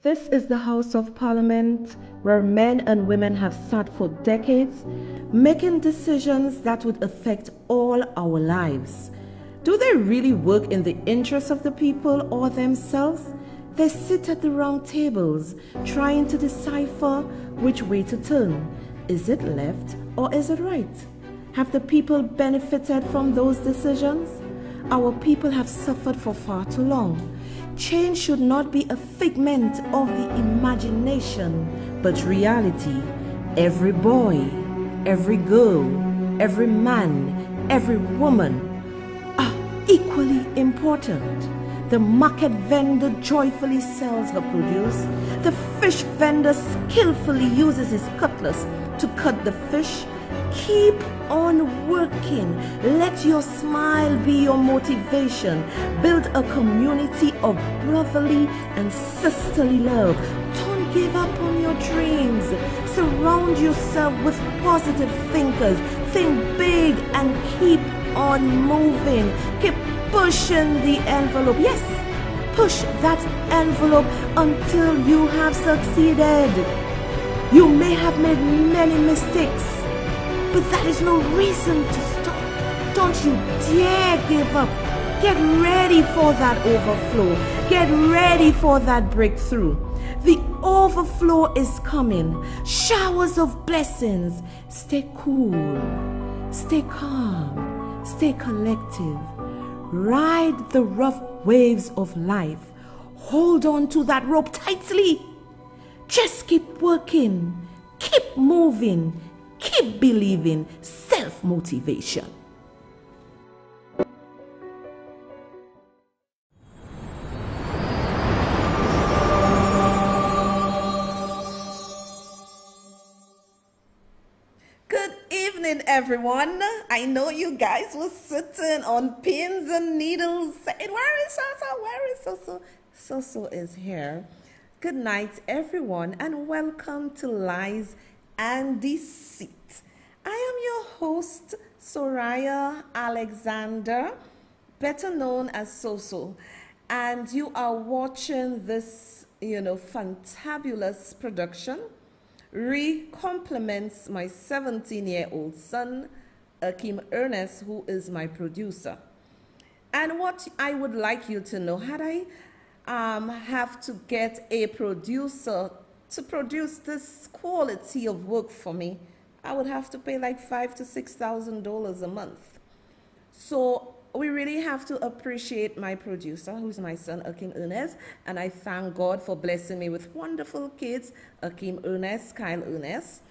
This is the House of Parliament where men and women have sat for decades, making decisions that would affect all our lives. Do they really work in the interests of the people or themselves? They sit at the round tables, trying to decipher which way to turn. Is it left or is it right? Have the people benefited from those decisions? Our people have suffered for far too long. Change should not be a figment of the imagination, but reality. Every boy, every girl, every man, every woman are equally important. The market vendor joyfully sells her produce. The fish vendor skillfully uses his cutlass to cut the fish. Keep on working. Let your smile be your motivation. Build a community of brotherly and sisterly love. Don't give up on your dreams. Surround yourself with positive thinkers. Think big and keep on moving. Keep pushing the envelope. Yes, push that envelope until you have succeeded. You may have made many mistakes, but that is no reason to stop. Don't you dare give up. Get ready for that overflow. Get ready for that breakthrough. The overflow is coming. Showers of blessings. Stay cool. Stay calm. Stay collective. Ride the rough waves of life. Hold on to that rope tightly. Just keep working. Keep moving. Keep believing. Self-motivation. Good evening, everyone. I know you guys were sitting on pins and needles saying, where is Soso? Where is Soso? Soso is here. Good night, everyone, and welcome to Lies and Deceit. I am your host, Sohria Alexander, better known as Soso, and you are watching this, fantabulous production. Compliments my 17-year-old son, Akim Ernest, who is my producer. And what I would like you to know, had I have to get a producer to produce this quality of work for me, I would have to pay like $5,000 to $6,000 a month. So we really have to appreciate my producer, who's my son, Akim Ernest, and I thank God for blessing me with wonderful kids, Akim Ernest, Kyle Ernest.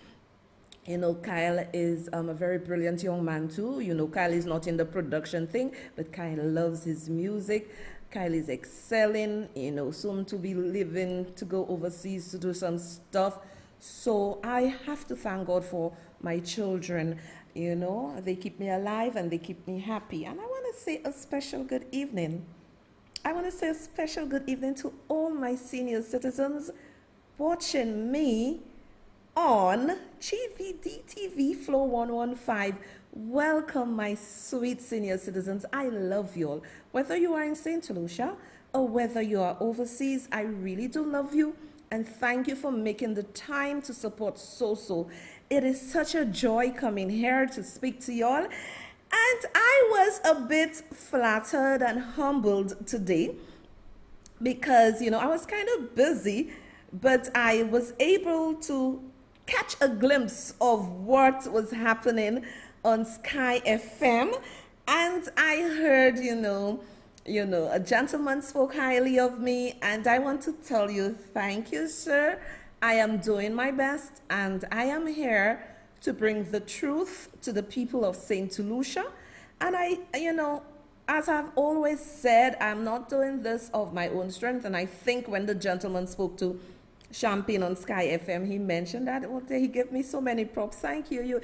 Kyle is a very brilliant young man too. Kyle is not in the production thing, but Kyle loves his music. Kyle is excelling, soon to be living, to go overseas to do some stuff. So I have to thank God for my children. They keep me alive and they keep me happy. And I want to say a special good evening. I want to say a special good evening to all my senior citizens watching me on GVD TV Flow 115. Welcome, my sweet senior citizens. I love you all. Whether you are in St. Lucia or whether you are overseas, I really do love you. And thank you for making the time to support Soso. It is such a joy coming here to speak to y'all. And I was a bit flattered and humbled today because, I was kind of busy, but I was able to catch a glimpse of what was happening on Sky FM. And I heard, a gentleman spoke highly of me, and I want to tell you, thank you, sir. I am doing my best, and I am here to bring the truth to the people of St. Lucia. And as I've always said, I'm not doing this of my own strength. And I think when the gentleman spoke to Champagne on Sky FM, he mentioned that. He gave me so many props. Thank you.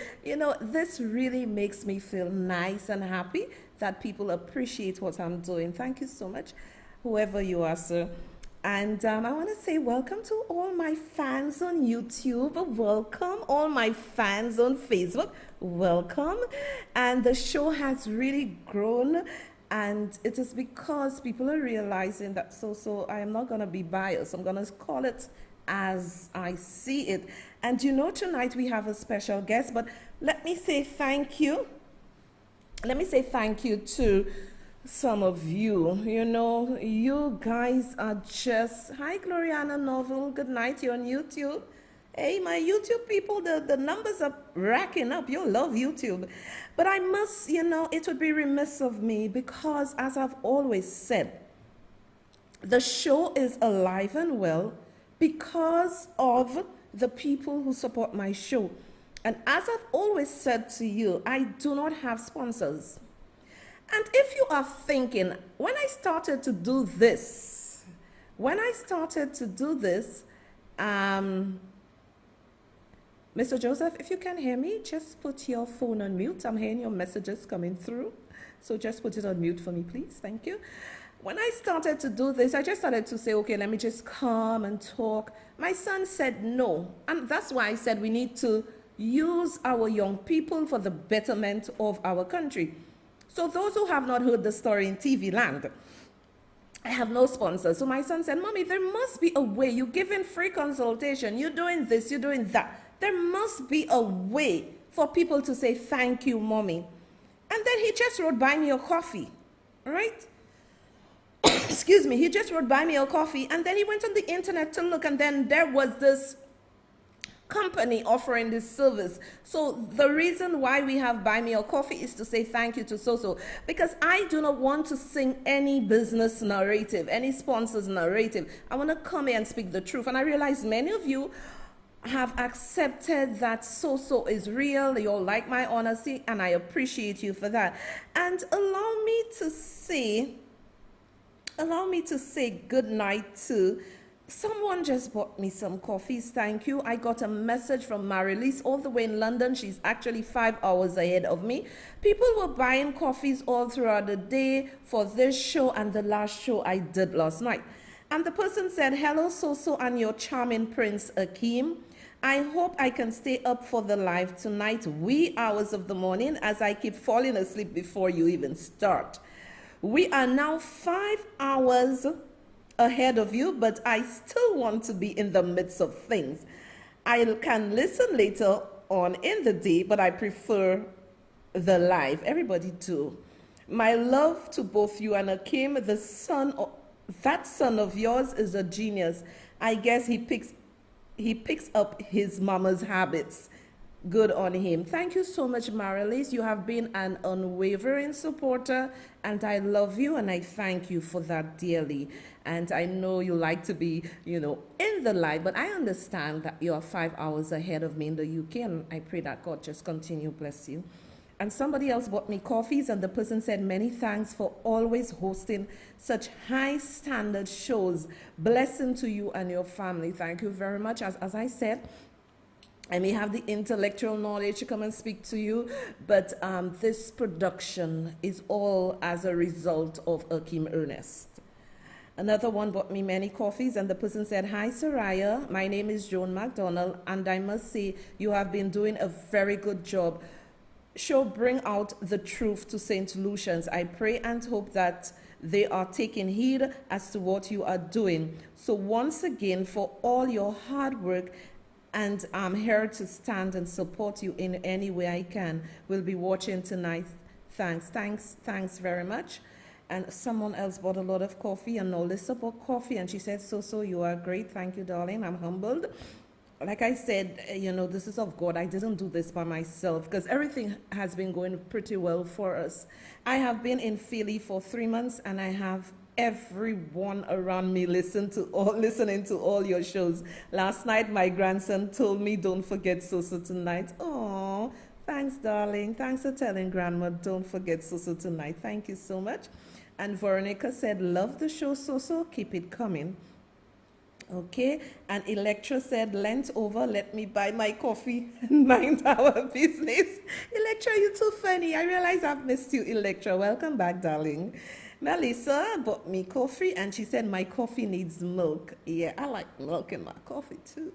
This really makes me feel nice and happy that people appreciate what I'm doing. Thank you so much, whoever you are, sir. And I want to say welcome to all my fans on YouTube. Welcome. All my fans on Facebook. Welcome. And the show has really grown. And it is because people are realizing that so I am not going to be biased. I'm going to call it as I see it. And you know, tonight we have a special guest, but let me say thank you. Let me say thank you to some of you. You know, you guys are just, hi Gloriana Novel, good night, you're on YouTube. Hey, my YouTube people, the numbers are racking up. You love YouTube. But I must, you know, it would be remiss of me because, as I've always said, the show is alive and well because of the people who support my show. And as I've always said to you, I do not have sponsors. And if you are thinking, when I started to do this, Mr. Joseph, if you can hear me, just put your phone on mute. I'm hearing your messages coming through. So just put it on mute for me, please. Thank you. When I started to do this, I just started to say, okay, let me just come and talk. My son said no. And that's why I said we need to use our young people for the betterment of our country. So those who have not heard the story in TV land, I have no sponsors. So my son said, Mommy, there must be a way. You're giving free consultation. You're doing this, you're doing that. There must be a way for people to say, thank you, Mommy. And then he just wrote, buy me a coffee, right? Excuse me, he just wrote, buy me a coffee. And then he went on the internet to look, and then there was this company offering this service. So the reason why we have buy me a coffee is to say thank you to so because I do not want to sing any business narrative, any sponsor's narrative. I want to come here and speak the truth. And I realize many of you have accepted that so is real. You all like my honesty, and I appreciate you for that. And allow me to say good night to someone. Just bought me some coffees. Thank you. I got a message from Marilise all the way in London. She's actually 5 hours ahead of me. People were buying coffees all throughout the day for this show and the last show I did last night. And the person said, hello, so and your charming Prince Akeem. I hope I can stay up for the live tonight, wee hours of the morning, as I keep falling asleep before you even start. We are now 5 hours ahead of you, but I still want to be in the midst of things. I can listen later on in the day, but I prefer the live. Everybody do. My love to both you and Akeem. That son of yours is a genius. I guess he picks up his mama's habits. Good on him. Thank you so much, Marilise. You have been an unwavering supporter, and I love you, and I thank you for that dearly. And I know you like to be, in the light, but I understand that you are 5 hours ahead of me in the UK, and I pray that God just continue, bless you. And somebody else bought me coffees, and the person said, many thanks for always hosting such high standard shows. Blessing to you and your family. Thank you very much. As I said, I may have the intellectual knowledge to come and speak to you, but this production is all as a result of Akeem Ernest. Another one bought me many coffees, and the person said, hi, Sohria. My name is Joan McDonald, and I must say you have been doing a very good job. Show bring out the truth to St. Lucians. I pray and hope that they are taking heed as to what you are doing. So once again, for all your hard work, and I'm here to stand and support you in any way I can. We'll be watching tonight. Thanks very much. And someone else bought a lot of coffee, and Nolissa bought coffee, and she said, so you are great. Thank you, darling. I'm humbled. Like I said, this is of God. I didn't do this by myself because everything has been going pretty well for us. I have been in Philly for 3 months, and I have everyone around me listening to all your shows. Last night, my grandson told me, don't forget so tonight. Oh, thanks, darling. Thanks for telling Grandma, don't forget so tonight. Thank you so much. And Veronica said, love the show, so keep it coming. Okay, and Electra said, Lent over, let me buy my coffee and mind our business. Electra, you're too funny. I realize I've missed you, Electra. Welcome back, darling. Melissa bought me coffee, and she said, my coffee needs milk. Yeah, I like milk in my coffee, too.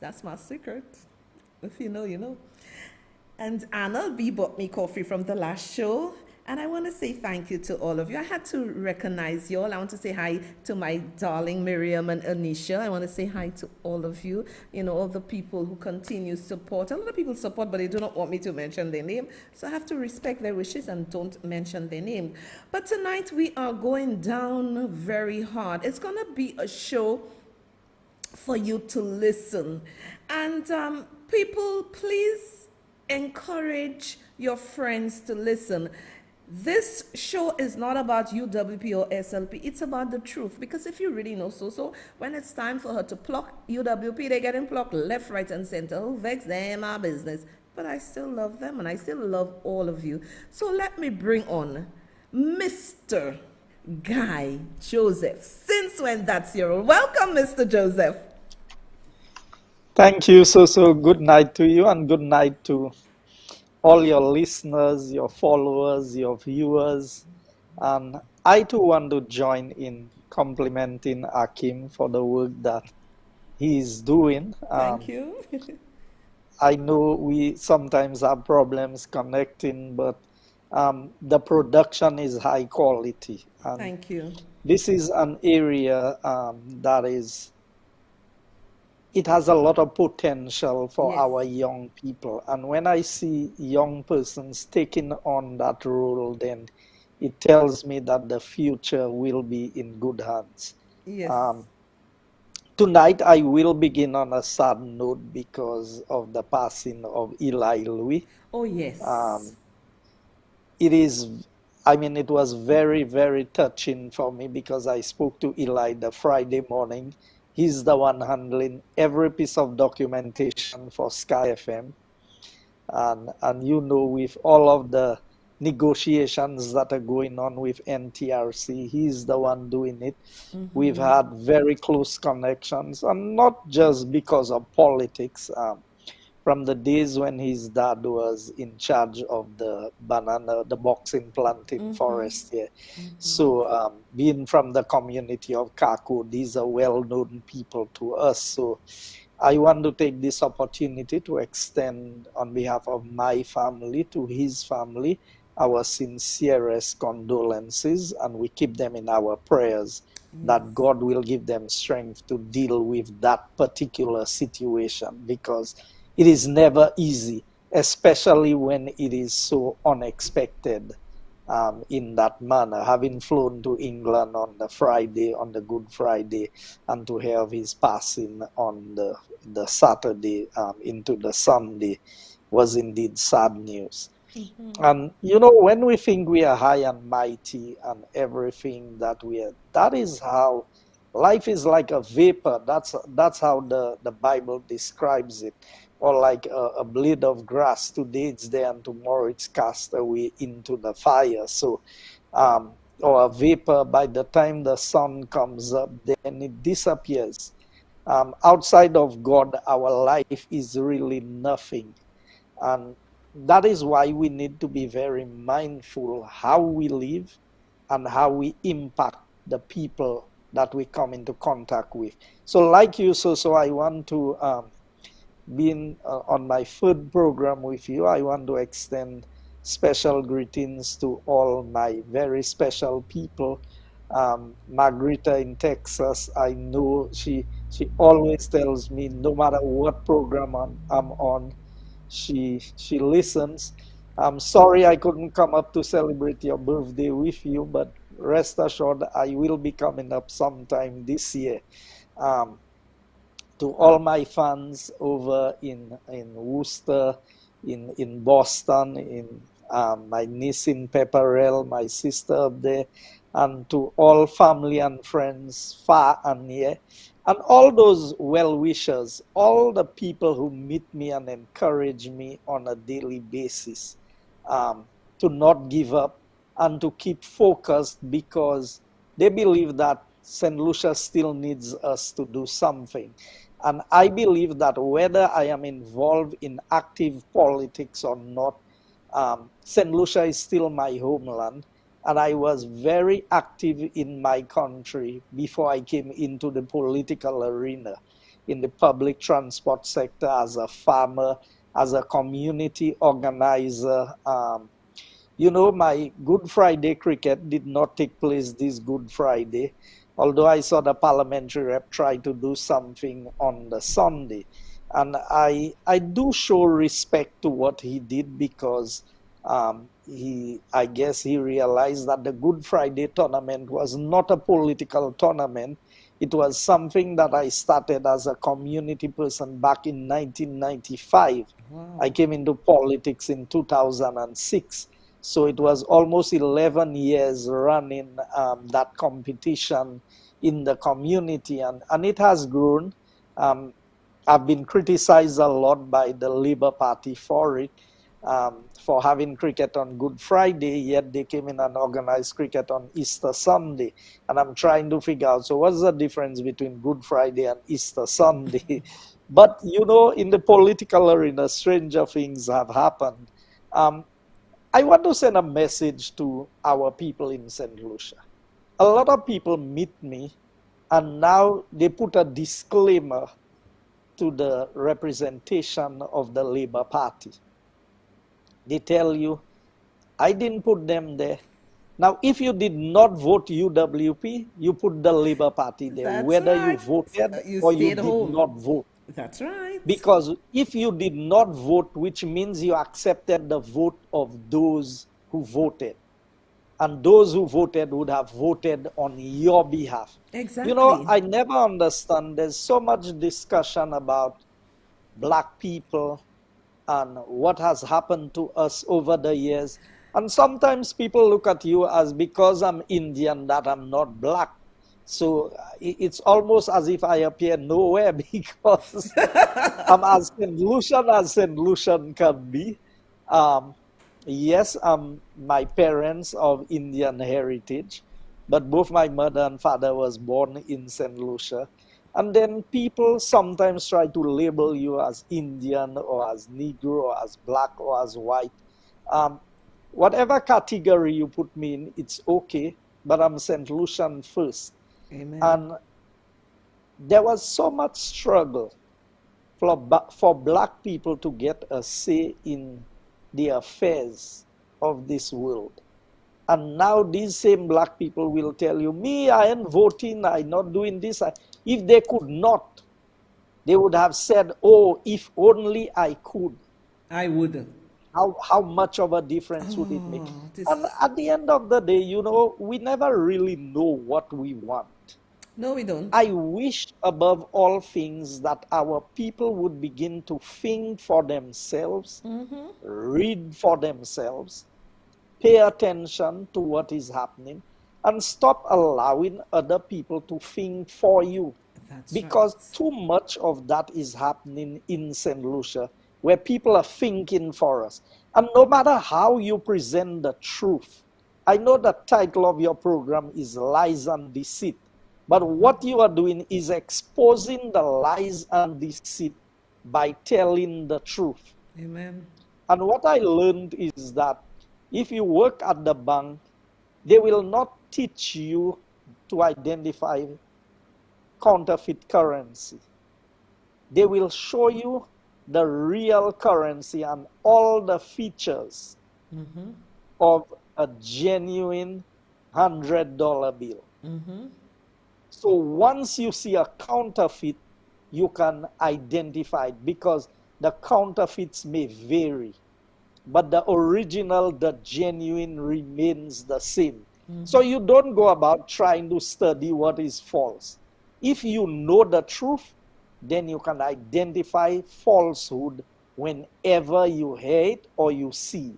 That's my secret. If you know, you know. And Anna B bought me coffee from the last show. And I want to say thank you to all of you. I had to recognize you all. I want to say hi to my darling Miriam and Anisha. I want to say hi to all of you. You know, all the people who continue support. A lot of people support, but they do not want me to mention their name. So I have to respect their wishes and don't mention their name. But tonight we are going down very hard. It's going to be a show for you to listen. And people, please encourage your friends to listen. This show is not about UWP or SLP, it's about the truth. Because if you really know so, when it's time for her to pluck UWP, they're getting plucked left, right, and center. Who vex them, our business. But I still love them and I still love all of you. So let me bring on Mr. Guy Joseph. Since when that's your role? Welcome, Mr. Joseph. Thank you. So good night to you and good night to all your listeners, your followers, your viewers. And I too want to join in complimenting Akim for the work that he is doing. Thank you. I know we sometimes have problems connecting, but the production is high quality. And Thank you. this is an area that is, it has a lot of potential for Yes. our young people. And when I see young persons taking on that role, then it tells me that the future will be in good hands. Yes. Tonight, I will begin on a sad note because of the passing of Eli Louis. Oh, yes. It was very, very touching for me because I spoke to Eli the Friday morning. He's the one handling every piece of documentation for Sky FM. And you know, with all of the negotiations that are going on with NTRC, he's the one doing it. We've had very close connections, and not just because of politics. From the days when his dad was in charge of the boxing planting forest here. So being from the community of Kako, these are well-known people to us. So I want to take this opportunity to extend on behalf of my family to his family our sincerest condolences, and we keep them in our prayers that God will give them strength to deal with that particular situation, because it is never easy, especially when it is so unexpected in that manner. Having flown to England on the Good Friday, and to hear of his passing on the Saturday into the Sunday was indeed sad news. And you know, when we think we are high and mighty and everything that we are, that is how life is, like a vapor. That's how the Bible describes it. Or like a blade of grass. Today it's there and tomorrow it's cast away into the fire. So, or a vapor, by the time the sun comes up, then it disappears. Outside of God, our life is really nothing. And that is why we need to be very mindful how we live and how we impact the people that we come into contact with. So like you, so I want to, being on my third program with you, I want to extend special greetings to all my very special people. Margarita in Texas, I know she always tells me, no matter what program I'm on, she listens. I'm sorry I couldn't come up to celebrate your birthday with you, but rest assured I will be coming up sometime this year. To all my fans over in Worcester, in Boston, in my niece in Pepperell, my sister up there, and to all family and friends far and near, and all those well-wishers, all the people who meet me and encourage me on a daily basis, to not give up and to keep focused, because they believe that St. Lucia still needs us to do something. And I believe that whether I am involved in active politics or not, St. Lucia is still my homeland. And I was very active in my country before I came into the political arena, in the public transport sector, as a farmer, as a community organizer, You know, my Good Friday cricket did not take place this Good Friday, although I saw the parliamentary rep try to do something on the Sunday. And I do show respect to what he did because I guess he realized that the Good Friday tournament was not a political tournament. It was something that I started as a community person back in 1995. Wow. I came into politics in 2006. So it was almost 11 years running that competition in the community, and it has grown. I've been criticized a lot by the Labour Party for it, for having cricket on Good Friday, yet they came in and organized cricket on Easter Sunday. And I'm trying to figure out, so what's the difference between Good Friday and Easter Sunday? But, you know, in the political arena, stranger things have happened. I want to send a message to our people in St. Lucia. A lot of people meet me, and now they put a disclaimer to the representation of the Labour Party. They tell you, I didn't put them there. Now, if you did not vote UWP, you put the Labour Party there, That's whether you right. voted You or you stayed did home. not vote. That's right. Because if you did not vote, which means you accepted the vote of those who voted, and those who voted would have voted on your behalf. Exactly. You know, I never understand. There's so much discussion about Black people and what has happened to us over the years. And sometimes people look at you as because I'm Indian that I'm not Black. So it's almost as if I appear nowhere because I'm as St. Lucian can be. Yes, my parents of Indian heritage, but both my mother and father was born in St. Lucia. And then people sometimes try to label you as Indian or as Negro or as Black or as white. Whatever category you put me in, it's okay, but I'm St. Lucian first. Amen. And there was so much struggle for Black people to get a say in the affairs of this world. And now these same Black people will tell you, me, I ain't voting, I'm not doing this. If they could not, they would have said, oh, if only I could. I would. How much of a difference would it make? This... And at the end of the day, you know, we never really know what we want. No, we don't. I wish above all things that our people would begin to think for themselves, read for themselves, pay attention to what is happening, and stop allowing other people to think for you. That's because right. Too much of that is happening in St. Lucia, where people are thinking for us. And no matter how you present the truth, I know the title of your program is Lies and Deceit, but what you are doing is exposing the lies and deceit by telling the truth. Amen. And what I learned is that if you work at the bank, they will not teach you to identify counterfeit currency. They will show you the real currency and all the features of a genuine $100 bill. So once you see a counterfeit, you can identify it because the counterfeits may vary, but the original, the genuine remains the same. So you don't go about trying to study what is false. If you know the truth, then you can identify falsehood whenever you hear it or you see.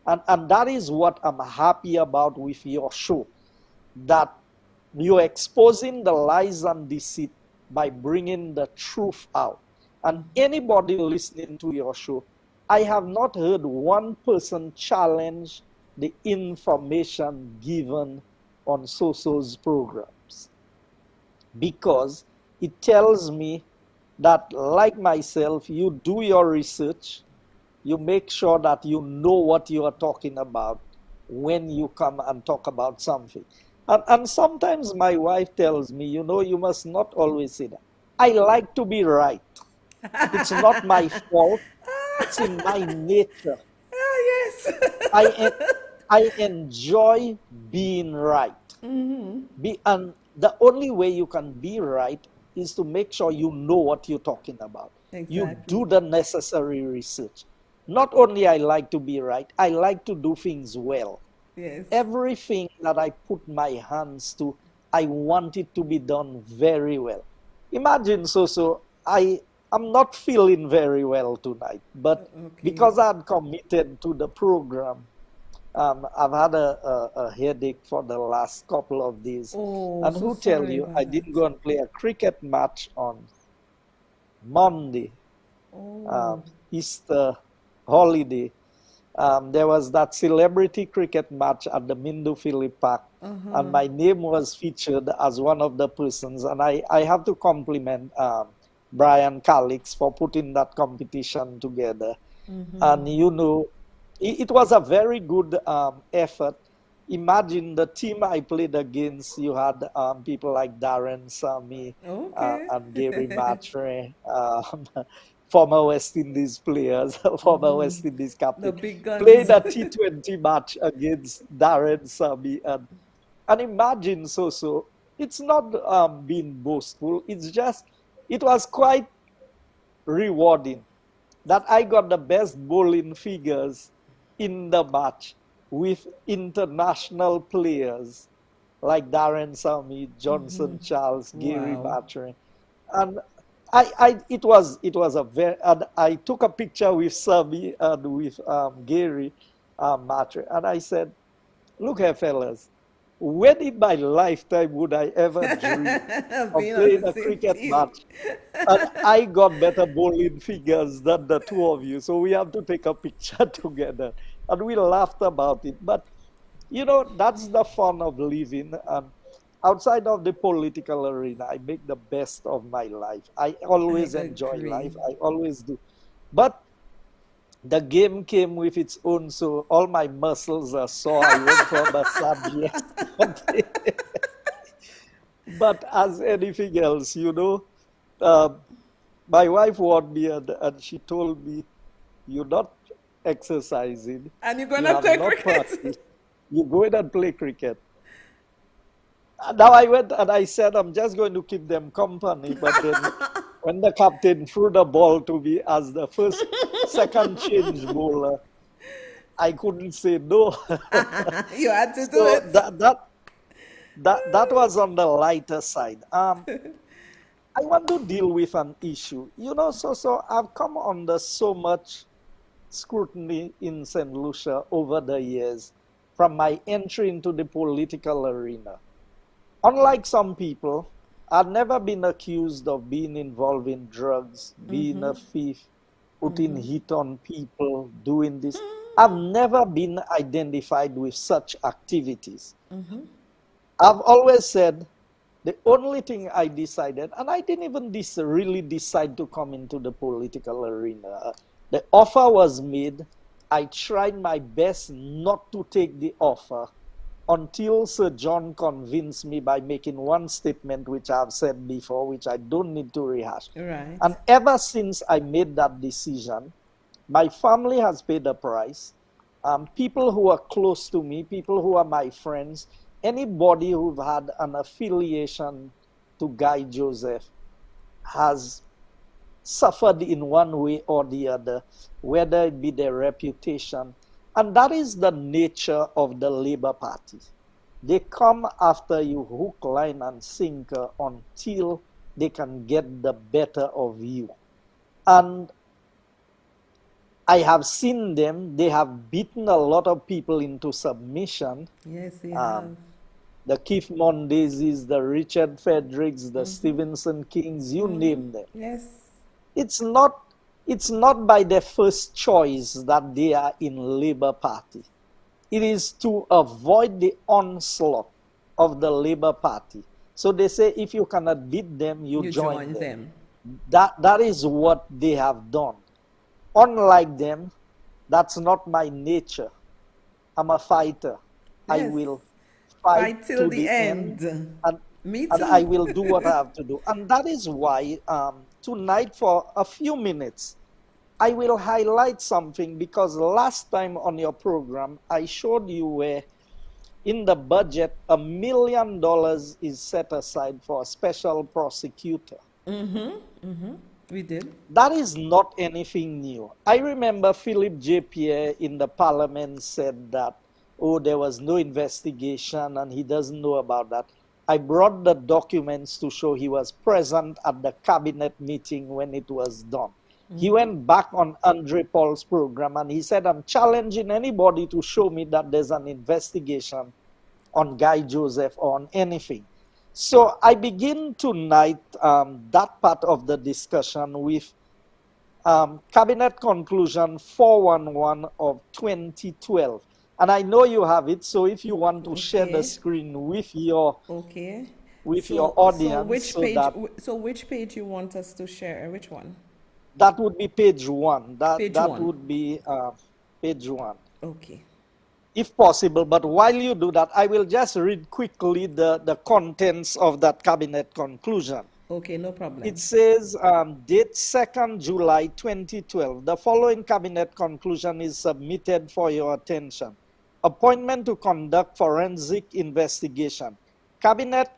And that is what I'm happy about with your show, that you're exposing the lies and deceit by bringing the truth out. And anybody listening to your show, I have not heard one person challenge the information given on Soso's programs, because it tells me that, like myself, you do your research, you make sure that you know what you are talking about when you come and talk about something. And sometimes my wife tells me, you know, you must not always say that. I like to be right. It's not my fault. It's in my nature. Yes. I enjoy being right. And the only way you can be right is to make sure you know what you're talking about. You Exactly. do the necessary research. Not only I like to be right, I like to do things well. Yes. Everything that I put my hands to, I want it to be done very well. Imagine, so I'm not feeling very well tonight, but Okay. because I'm committed to the program, I've had a headache for the last couple of days. Oh, And so who tell sorry you, about I that. didn't go and play a cricket match on Monday, Oh. um, Easter holiday. There was that celebrity cricket match at the Mindu Philip Park, and Uh-huh. my name was featured as one of the persons. And I have to compliment Brian Calix for putting that competition together. And it was a very good effort. Imagine the team I played against. You had people like Darren Sammy Okay. and Gary Matre, former West Indies players, former West Indies The captain, big played guns. a T20 match against Darren Sammy. And imagine, so it's not being boastful. It's just, it was quite rewarding that I got the best bowling figures in the match with international players like Darren Sammy, Johnson Charles, Gary Wow. Matre. And it was a very, and I took a picture with Sammy and with Gary Matre, and I said, look here, fellas, when in my lifetime would I ever dream of Being on playing the a same cricket team. match? And I got better bowling figures than the two of you. So we have to take a picture together. And we laughed about it. But, that's the fun of living. And outside of the political arena, I make the best of my life. I I always enjoy agree. life. I always do. But the game came with its own, so all my muscles are sore. I went for a massage yesterday. But as anything else, um, my wife warned me and she told me, you're not exercising, And you're you gonna have play not cricket. practiced, you go in and play cricket. And now I went and I said, I'm just going to keep them company. But then when the captain threw the ball to me as the second change bowler, I couldn't say no. You had to do So it. that was on the lighter side. I want to deal with an issue. So I've come under so much scrutiny in St. Lucia over the years from my entry into the political arena. Unlike some people, I've never been accused of being involved in drugs, being a thief, putting heat on people, doing this. I've never been identified with such activities. I've always said the only thing I decided, and I didn't even really decide to come into the political arena. The offer was made. I tried my best not to take the offer until Sir John convinced me by making one statement, which I've said before, which I don't need to rehash. Right. And ever since I made that decision, my family has paid the price. People who are close to me, people who are my friends, anybody who've had an affiliation to Guy Joseph has suffered in one way or the other, whether it be their reputation. And that is the nature of the Labour Party. They come after you hook, line, and sinker until they can get the better of you. And I have seen them, they have beaten a lot of people into submission. Yes, they have. The Keith Mondays, the Richard Fredericks, the Stevenson Kings, you name them. Yes. It's not by their first choice that they are in Labour Party. It is to avoid the onslaught of the Labour Party. So they say if you cannot beat them, you join them. That is what they have done. Unlike them, that's not my nature. I'm a fighter. I Yes. will fight till to the the end, and Me and I too. will do what I have to do. And that is why tonight, for a few minutes, I will highlight something because last time on your program, I showed you where in the budget, $1 million is set aside for a special prosecutor. We did. That is not anything new. I remember Philip J. Pierre in the parliament said that, oh, there was no investigation and he doesn't know about that. I brought the documents to show he was present at the cabinet meeting when it was done. He went back on Andre Paul's program and he said, I'm challenging anybody to show me that there's an investigation on Guy Joseph or on anything. So I begin tonight that part of the discussion with Cabinet Conclusion 411 of 2012. And I know you have it, so if you want to share the screen with your your audience. So which page you want us to share? Which one? That would be page 1. That one. would be page 1. Okay. If possible, but while you do that, I will just read quickly the contents of that cabinet conclusion. Okay, no problem. It says, date 2nd July 2012, the following cabinet conclusion is submitted for your attention. Appointment to conduct forensic investigation. Cabinet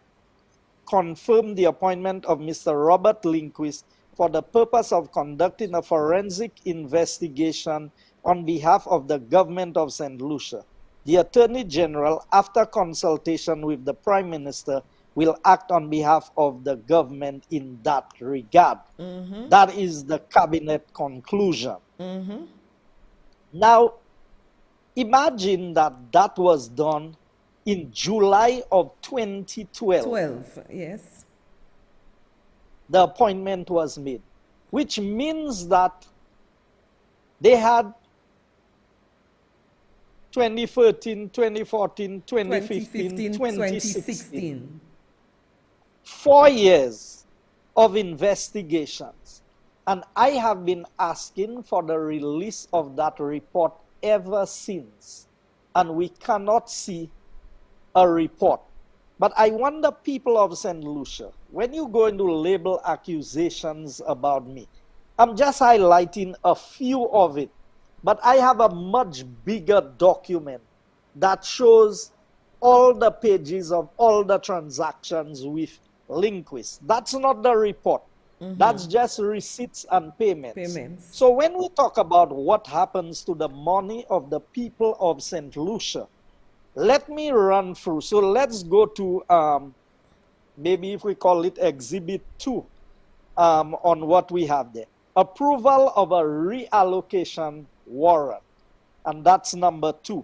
confirmed the appointment of Mr. Robert Lindquist for the purpose of conducting a forensic investigation on behalf of the government of St. Lucia. The Attorney General, after consultation with the Prime Minister, will act on behalf of the government in that regard. That is the cabinet conclusion. Now, imagine that was done in July of 2012. Yes. The appointment was made, which means that they had 2013, 2014, 2015, 2016. 4 years of investigations. And I have been asking for the release of that report ever since. And we cannot see a report. But I wonder, people of St. Lucia, when you go into label accusations about me, I'm just highlighting a few of it. But I have a much bigger document that shows all the pages of all the transactions with Lindquist. That's not the report. That's just receipts and payments. So when we talk about what happens to the money of the people of St. Lucia, let me run through. So let's go to, maybe if we call it Exhibit 2, on what we have there. Approval of a reallocation warrant. And that's number 2.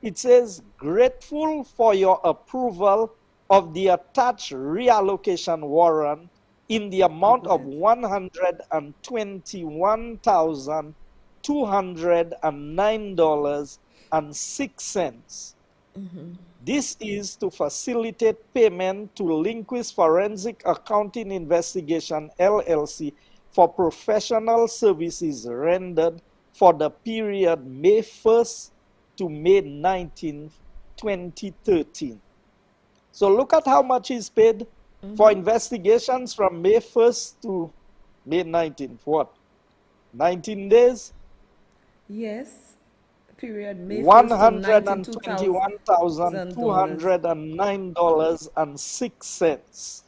It says, grateful for your approval of the attached reallocation warrant in the amount of $121,209.06. This is to facilitate payment to Lindquist Forensic Accounting Investigation, LLC, for professional services rendered for the period May 1st to May 19th, 2013. So look at how much is paid for investigations from May 1st to May 19th. What? 19 days? Yes. Period May 1st to $121,209.06.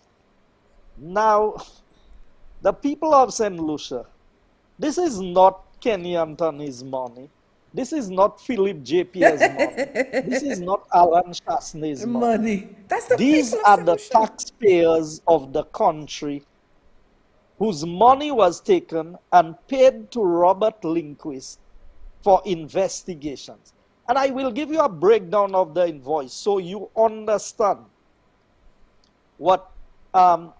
Now, the people of St. Lucia, this is not Kenny Anthony's money. This is not Philip J. Pierre's money. This is not Alan Chasney's money. That's the These are the taxpayers of the country whose money was taken and paid to Robert Lindquist for investigations. And I will give you a breakdown of the invoice so you understand what on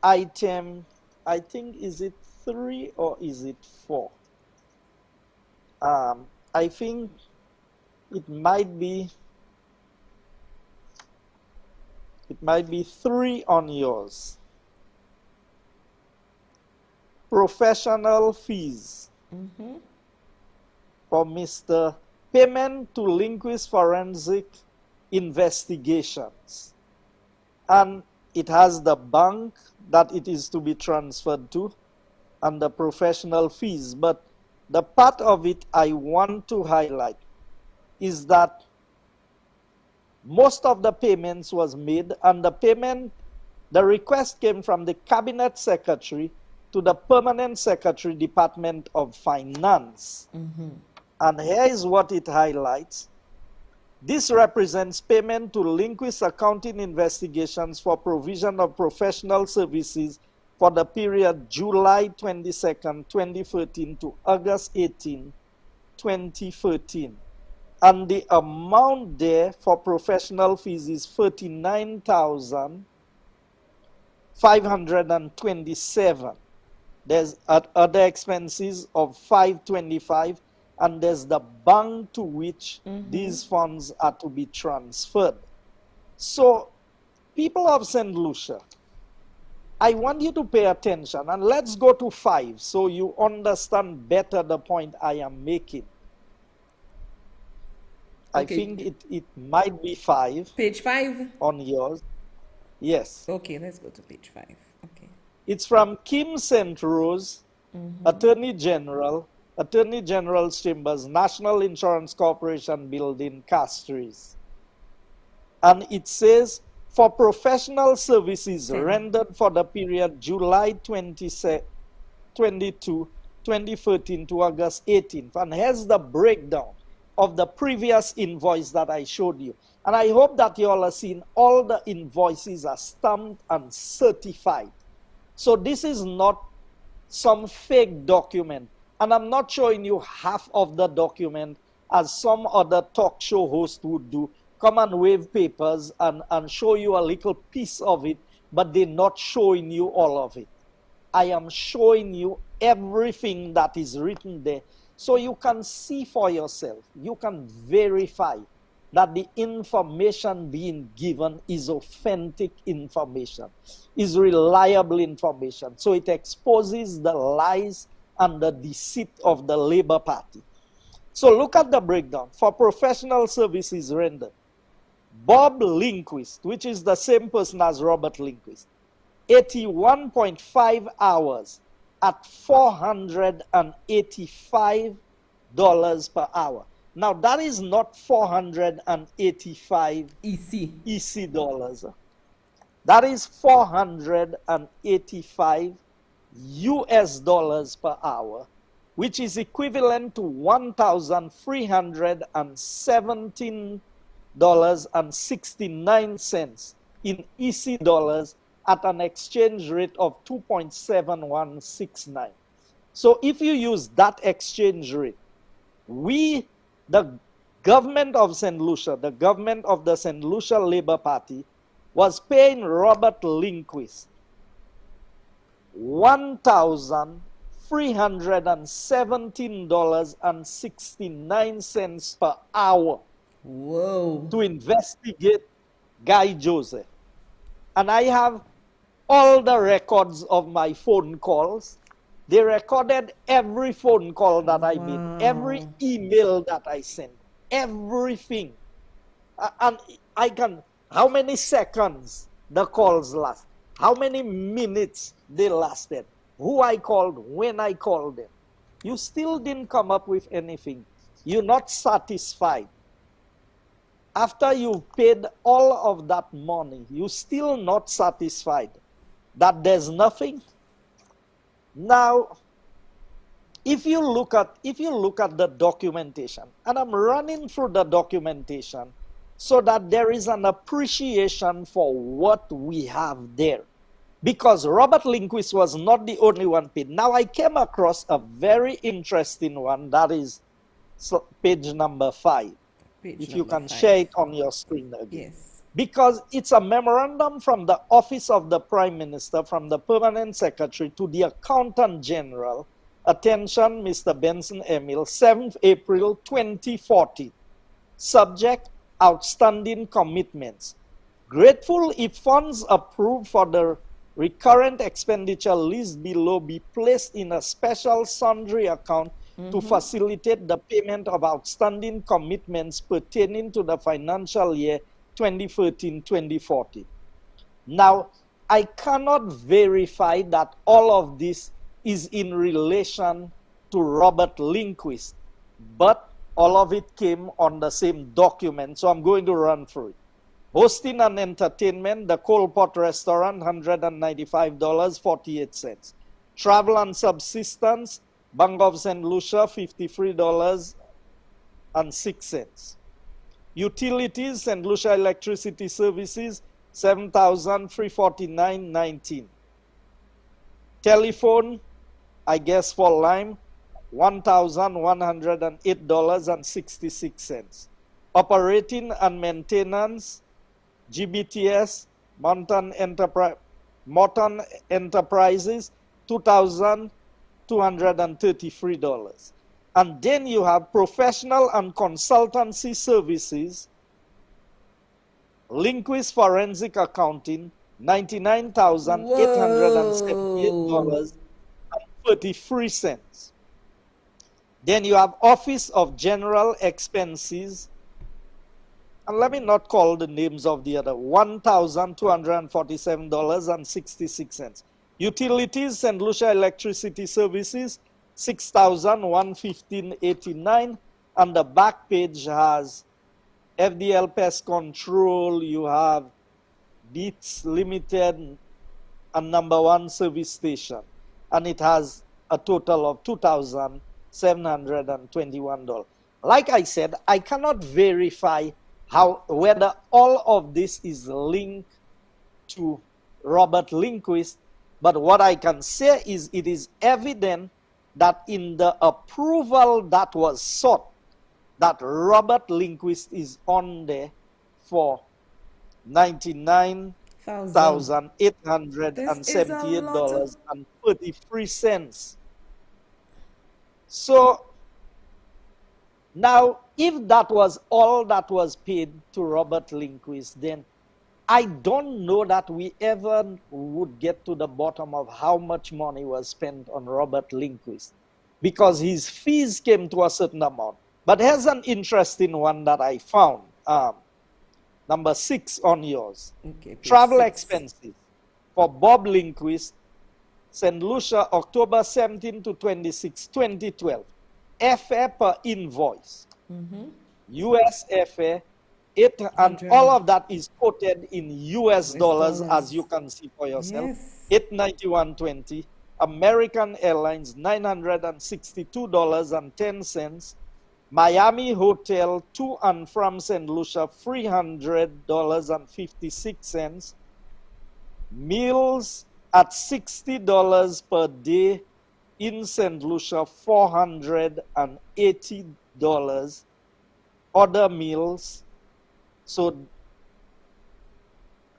item, I think, is it 3 or is it 4? I think it might be 3 on yours. Professional fees for Mr. Payment to Lindquist Forensic Investigations. And it has the bank that it is to be transferred to. and the professional fees. But the part of it I want to highlight is that most of the payments was made, and the request came from the Cabinet Secretary to the Permanent Secretary, Department of Finance. And here is what it highlights. This represents payment to Linguist Accounting Investigations for provision of professional services for the period July 22nd, 2013 to August 18, 2013. And the amount there for professional fees is $39,527. There's other expenses of $525, and there's the bank to which these funds are to be transferred. So, people of St. Lucia, I want you to pay attention, and let's go to 5 so you understand better the point I am making. Okay. I think it might be 5. Page 5? On yours. Yes. Okay, let's go to page 5. Okay. It's from Kim St. Rose, Attorney General's Chambers, National Insurance Corporation Building, Castries. And it says, for professional services rendered for the period July 22, 2013 to August 18th. And here's the breakdown of the previous invoice that I showed you. And I hope that you all have seen all the invoices are stamped and certified. So this is not some fake document. And I'm not showing you half of the document as some other talk show host would do. Come and wave papers and show you a little piece of it, but they're not showing you all of it. I am showing you everything that is written there, so you can see for yourself. You can verify that the information being given is authentic information, is reliable information. So it exposes the lies and the deceit of the Labour Party. So look at the breakdown. For professional services rendered, Bob Lindquist, which is the same person as Robert Lindquist, 81.5 hours at $485 per hour. Now that is not 485 EC dollars. That is 485 US dollars per hour, which is equivalent to $1,317.69 in EC dollars at an exchange rate of 2.7169. So if you use that exchange rate, the government of St. Lucia, the government of the St. Lucia Labour Party, was paying Robert Lindquist $1,317.69 per hour. Whoa. To investigate Guy Joseph. And I have all the records of my phone calls. They recorded every phone call that I made, every email that I sent, everything. And I can, how many seconds the calls last, how many minutes they lasted, who I called, when I called them. You still didn't come up with anything. You're not satisfied. After you paid all of that money, you're still not satisfied that there's nothing. Now, if you look at the documentation, and I'm running through the documentation so that there is an appreciation for what we have there. Because Robert Lindquist was not the only one paid. Now I came across a very interesting one, that is page number 5. If you can share it on your screen again. Yes. Because it's a memorandum from the Office of the Prime Minister, from the Permanent Secretary to the Accountant General. Attention, Mr. Benson Emil, 7th April 2014. Subject, outstanding commitments. Grateful if funds approved for the recurrent expenditure list below be placed in a special sundry account to facilitate the payment of outstanding commitments pertaining to the financial year 2013-2014. Now, I cannot verify that all of this is in relation to Robert Lindquist, but all of it came on the same document, so I'm going to run through it. Hosting and entertainment, the Cole Pot Restaurant, $195.48. Travel and subsistence, Bank of St. Lucia, $53.06. Utilities, St. Lucia Electricity Services, $7,349.19. Telephone, I guess for Lime, $1,108.66. Operating and maintenance, GBTS, Morton Enterprises, $2,233. And then you have professional and consultancy services, Lindquist Forensic Accounting, $99,878.33. Then you have Office of General Expenses, and let me not call the names of the other, $1,247.66. Utilities, St. Lucia Electricity Services, $6,115.89. And the back page has FDL Pest Control, you have Beats Limited, and Number One Service Station. And it has a total of $2,721. Like I said, I cannot verify whether all of this is linked to Robert Lindquist, but what I can say is it is evident that in the approval that was sought, that Robert Lindquist is on there for $99,878.33. So now, if that was all that was paid to Robert Lindquist, then I don't know that we ever would get to the bottom of how much money was spent on Robert Lindquist, because his fees came to a certain amount. But here's an interesting one that I found. Number 6 on yours. Okay, travel 6. Expenses for Bob Lindquist, St. Lucia, October 17 to 26, 2012. Airfare per invoice. US airfare, and all of that is quoted in US dollars, as you can see for yourself. Yes. $891.20. American Airlines, $962.10. Miami Hotel to and from St. Lucia, $300.56. Meals at $60 per day in St. Lucia, $480. Other meals, so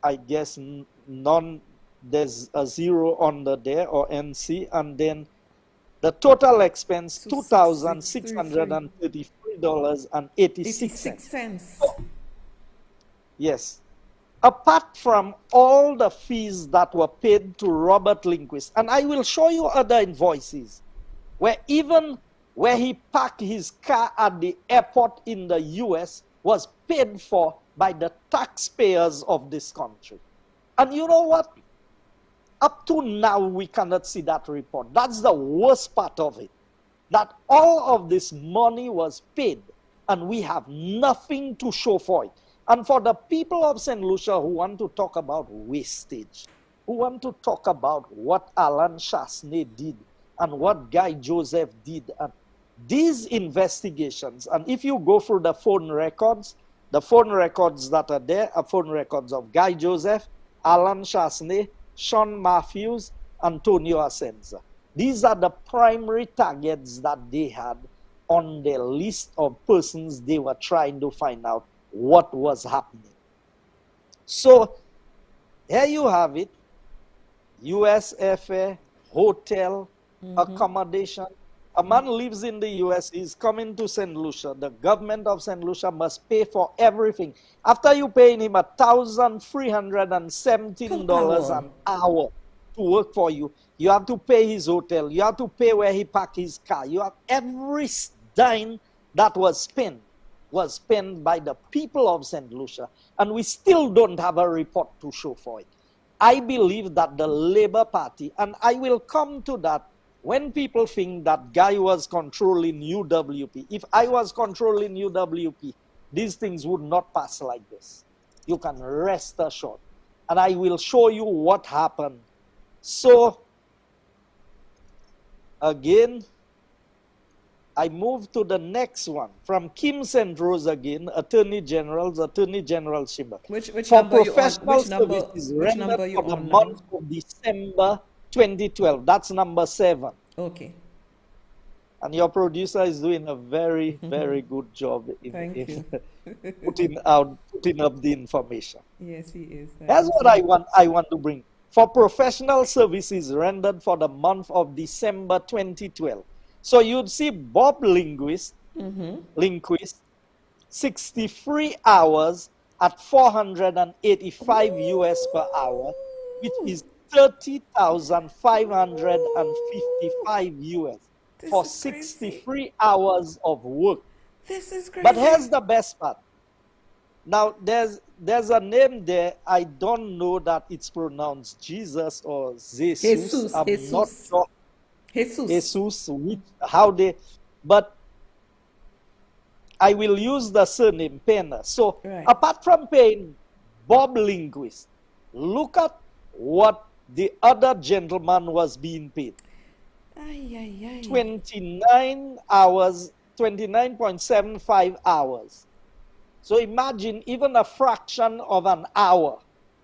I guess none, there's a zero under there, or NC, and then the total expense, $2,633.86. Yes. Apart from all the fees that were paid to Robert Lindquist, and I will show you other invoices, where even where he parked his car at the airport in the US was paid for by the taxpayers of this country. And you know what? Up to now, we cannot see that report. That's the worst part of it. That all of this money was paid, and we have nothing to show for it. And for the people of St. Lucia who want to talk about wastage, who want to talk about what Alan Chasney did and what Guy Joseph did, and these investigations, and if you go through the phone records that are there are phone records of Guy Joseph, Alan Chasney, Sean Matthews, Antonio Asenza. These are the primary targets that they had on their list of persons they were trying to find out what was happening. So, here you have it. US airfare, hotel, accommodation. A man lives in the US, he's coming to St. Lucia. The government of St. Lucia must pay for everything. After you paying him $1,317 an hour to work for you, you have to pay his hotel, you have to pay where he parked his car. You have every dime that was spent by the people of St. Lucia, and we still don't have a report to show for it. I believe that the Labour Party, and I will come to that when people think that guy was controlling UWP, if I was controlling UWP, these things would not pass like this. You can rest assured. And I will show you what happened. So, again, I move to the next one. From Kim St. Rose again, Attorney General Shimba. Which For number you on? professional Which number? services Which rendered number you for the on month now? of December 2012. That's number 7. Okay. And your producer is doing a very, very good job Thank you. putting up the information. Yes, he is. That's what I want to bring. For professional services rendered for the month of December 2012. So you'd see Bob Linguist, 63 hours at 485 US per hour, which is 30,555 US for 63 hours of work. This is crazy. But here's the best part. Now, there's a name there. I don't know that it's pronounced Jesus or Jesus. I'm not sure. Jesus, but I will use the surname Pena. So, apart from paying Bob Linguist, look at what the other gentleman was being paid. 29 hours, 29.75 hours. So imagine even a fraction of an hour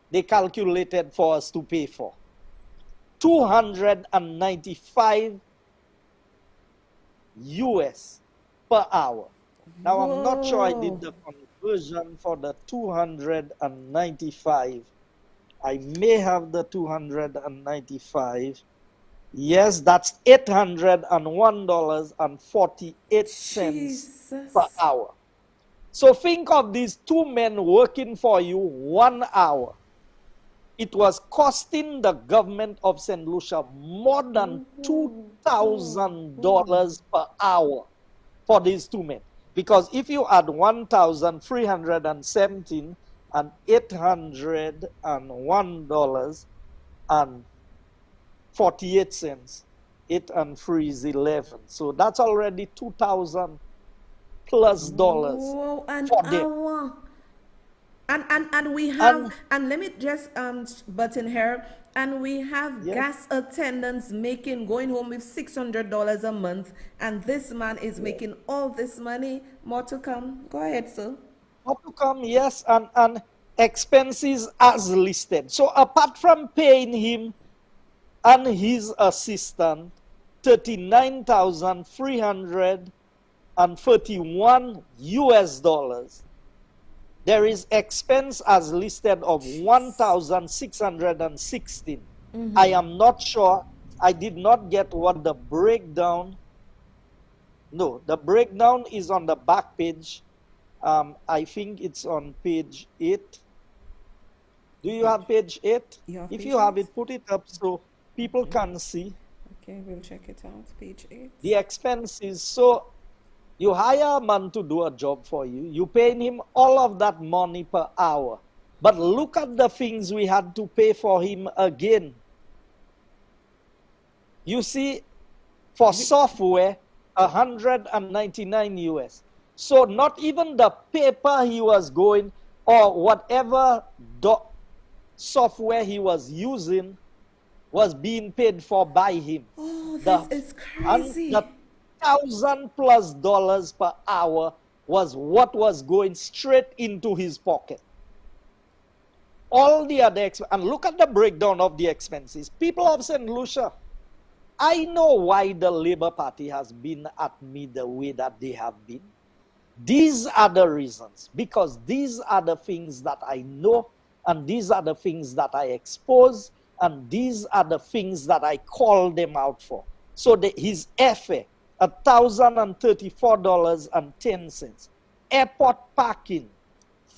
they calculated for us to pay for. 295 US per hour. Now, I'm not sure I did the conversion for the 295. I may have the 295. Yes, that's $801.48 per hour. So think of these 2 men working for you 1 hour. It was costing the government of St. Lucia more than $2,000 per hour for these 2 men. Because if you add 1,317 and $801.48, 8 and 3 is 11. So that's already $2,000 plus dollars for them. And we have, and let me just button here, and we have gas attendants going home with $600 a month, and this man is making all this money. More to come. Go ahead, sir. More to come, yes, and expenses as listed. So apart from paying him and his assistant $39,331 US dollars, there is expense as listed of 1,616. I am not sure. I did not get what the breakdown. No, the breakdown is on the back page. I think it's on page 8. Do you have page 8? If you have it, put it up so people can see. Okay, we'll check it out. Page 8. The expenses. So you hire a man to do a job for you. You pay him all of that money per hour. But look at the things we had to pay for him again. You see, for software, 199 US. So not even the paper he was going or whatever software he was using was being paid for by him. Oh, this is crazy. The $1,000+ per hour was what was going straight into his pocket. All the other and look at the breakdown of the expenses. People of St. Lucia, I know why the Labour Party has been at me the way that they have been. These are the reasons, because these are the things that I know, and these are the things that I expose, and these are the things that I call them out for. So his airfare, $1,034.10. Airport parking,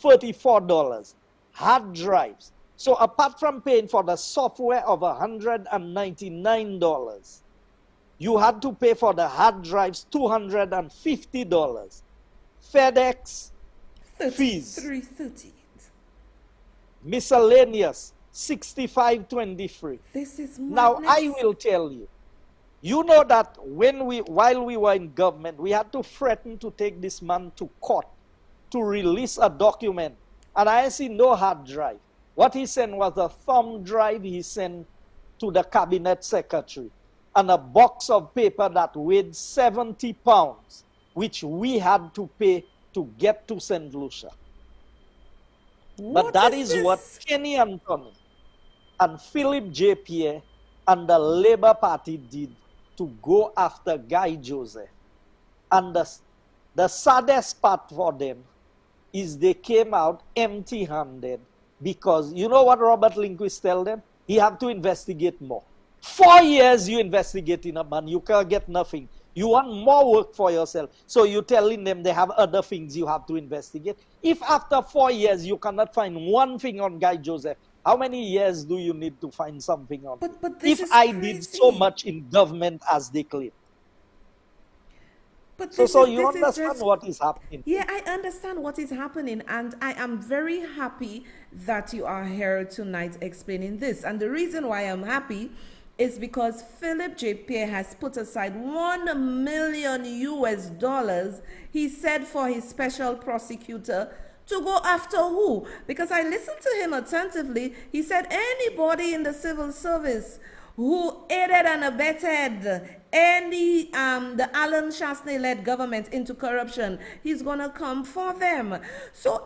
$34. Hard drives. So apart from paying for the software of $199, you had to pay for the hard drives, $250. FedEx fees. $330. Miscellaneous, $65.23. This is madness. Now I will tell you, You know that while we were in government, we had to threaten to take this man to court to release a document. And I see no hard drive. What he sent was a thumb drive he sent to the cabinet secretary and a box of paper that weighed 70 pounds, which we had to pay to get to St. Lucia. But that is what Kenny Anthony and Philip J. Pierre and the Labour Party did to go after Guy Joseph. And the saddest part for them is they came out empty-handed, because you know what Robert Lindquist tell them? He have to investigate more. 4 years you investigating a man, you can't get nothing. You want more work for yourself. So you're telling them they have other things you have to investigate. If after 4 years you cannot find one thing on Guy Joseph, how many years do you need to find something on? But this if is I crazy. did so much in government as they claim. But So you understand what is happening? Yeah, I understand what is happening, and I am very happy that you are here tonight explaining this. And the reason why I'm happy is because Philip J. Pierre has put aside $1 million US, he said, for his special prosecutor to go after who? Because I listened to him attentively. He said anybody in the civil service who aided and abetted the Alan Chasney-led government into corruption, he's going to come for them. So,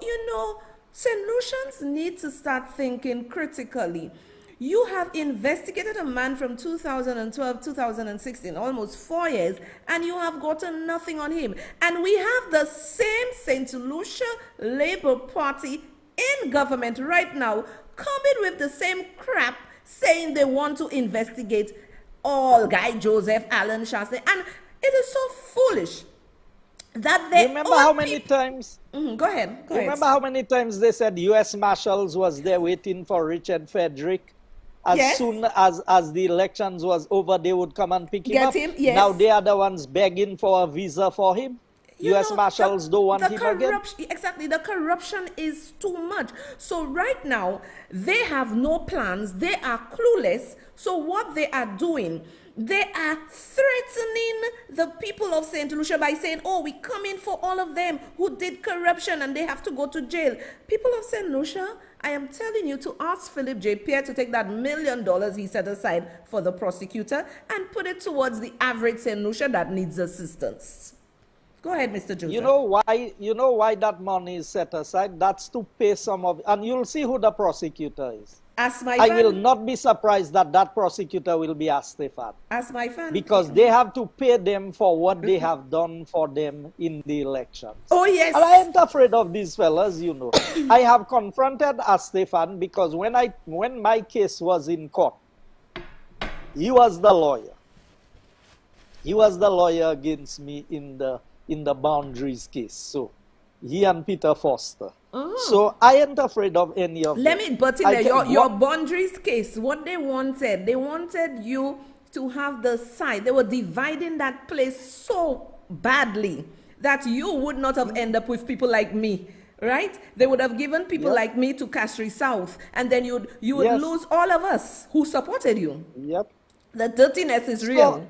St. Lucians need to start thinking critically. You have investigated a man from 2012, 2016, almost 4 years, and you have gotten nothing on him. And we have the same St. Lucia Labour Party in government right now coming with the same crap, saying they want to investigate all Guy Joseph, Alan Chasney. And it is so foolish that they remember how many times? Go ahead. Remember how many times they said U.S. Marshals was there waiting for Richard Frederick? As soon as the elections was over, they would come and pick him up. Yes. Now they are the ones begging for a visa for him. U.S. Marshals don't want him again. Exactly, the corruption is too much. So right now, they have no plans. They are clueless. So what they are doing, they are threatening the people of St. Lucia by saying, oh, we come in for all of them who did corruption and they have to go to jail. People of St. Lucia, I am telling you to ask Philip J. Pierre to take that $1 million he set aside for the prosecutor and put it towards the average St. Lucia that needs assistance. Go ahead, Mr. Joseph. You know why that money is set aside? That's to pay some of, and you'll see who the prosecutor is. I will not be surprised that that prosecutor will be Astefan. As my fan. Because they have to pay them for what they have done for them in the elections. Oh, yes. And I ain't afraid of these fellas, I have confronted Astefan because when my case was in court, he was the lawyer. He was the lawyer against me in the boundaries case. So he and Peter Foster. So I ain't afraid of any of them. Let me butt in there. Your boundaries case, what they wanted you to have the side. They were dividing that place so badly that you would not have ended up with people like me, right? They would have given people like me to Castry South, and then you would lose all of us who supported you. Yep. The dirtiness is real.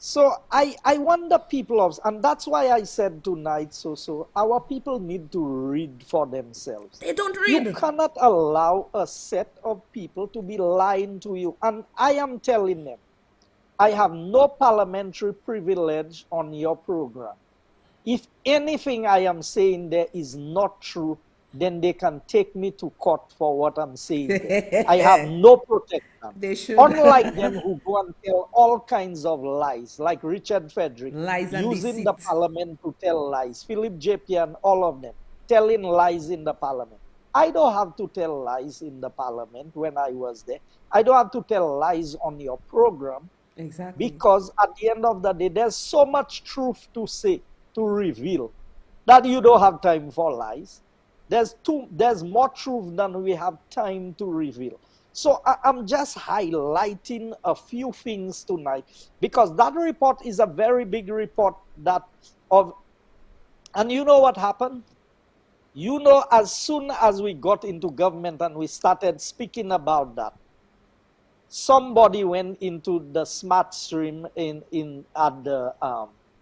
So I wonder people of, and that's why I said tonight, so our people need to read for themselves. They don't read. You cannot allow a set of people to be lying to you. And I am telling them, I have no parliamentary privilege on your program. If anything I am saying there is not true, then they can take me to court for what I'm saying. I have no protection. They should. Unlike them who go and tell all kinds of lies, like Richard Frederick, lies and using deceit. the parliament to tell lies, Philip J. Pierre and all of them, telling lies in the parliament. I don't have to tell lies in the parliament when I was there. I don't have to tell lies on your program. Exactly. Because at the end of the day, there's so much truth to say, to reveal, that you don't have time for lies. There's more truth than we have time to reveal. So I'm just highlighting a few things tonight, because that report is a very big report and you know what happened? As soon as we got into government and we started speaking about that, somebody went into the smart stream at the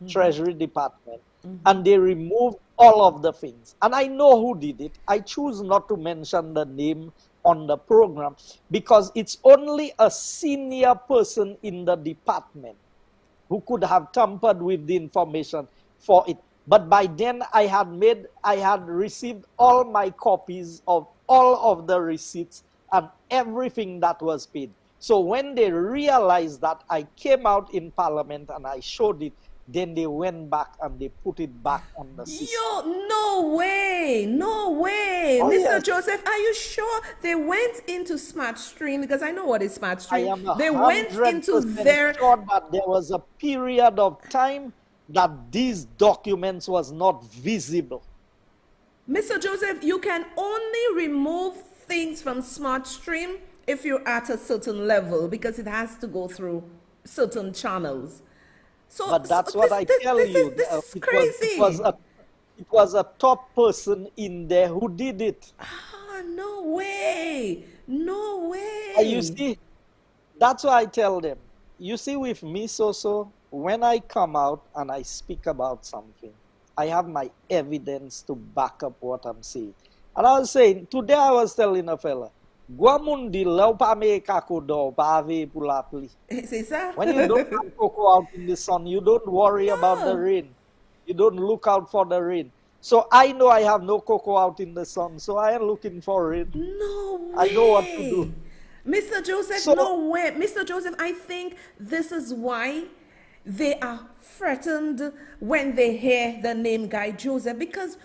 Treasury Department, and they removed all of the things. And I know who did it. I choose not to mention the name on the program because it's only a senior person in the department who could have tampered with the information for it. But by then I had received all my copies of all of the receipts and everything that was paid. So when they realized that I came out in Parliament and I showed it, then they went back and they put it back on the system. No way. Oh, Mr. yes. Joseph, are you sure they went into Smart Stream? Because I know what is Smart I Stream. am They went into 100% their... sure that there was a period of time that these documents was not visible. Mr. Joseph, you can only remove things from Smart Stream if you're at a certain level because it has to go through certain channels. So, But that's what I tell you. This is crazy. It was a top person in there who did it. Ah, no way. You see, that's why I tell them. You see, with me, so when I come out and I speak about something, I have my evidence to back up what I'm saying. And I was saying, today I was telling a fella, Guamundi laupa me kakudo pave pulapli. C'est ça? When you don't have cocoa out in the sun, you don't worry about the rain. You don't look out for the rain. So I know I have no cocoa out in the sun, so I am looking for rain. No way. I know what to do. Mr. Joseph, So- no way. Mr. Joseph, I think this is why they are threatened when they hear the name Guy Joseph. Because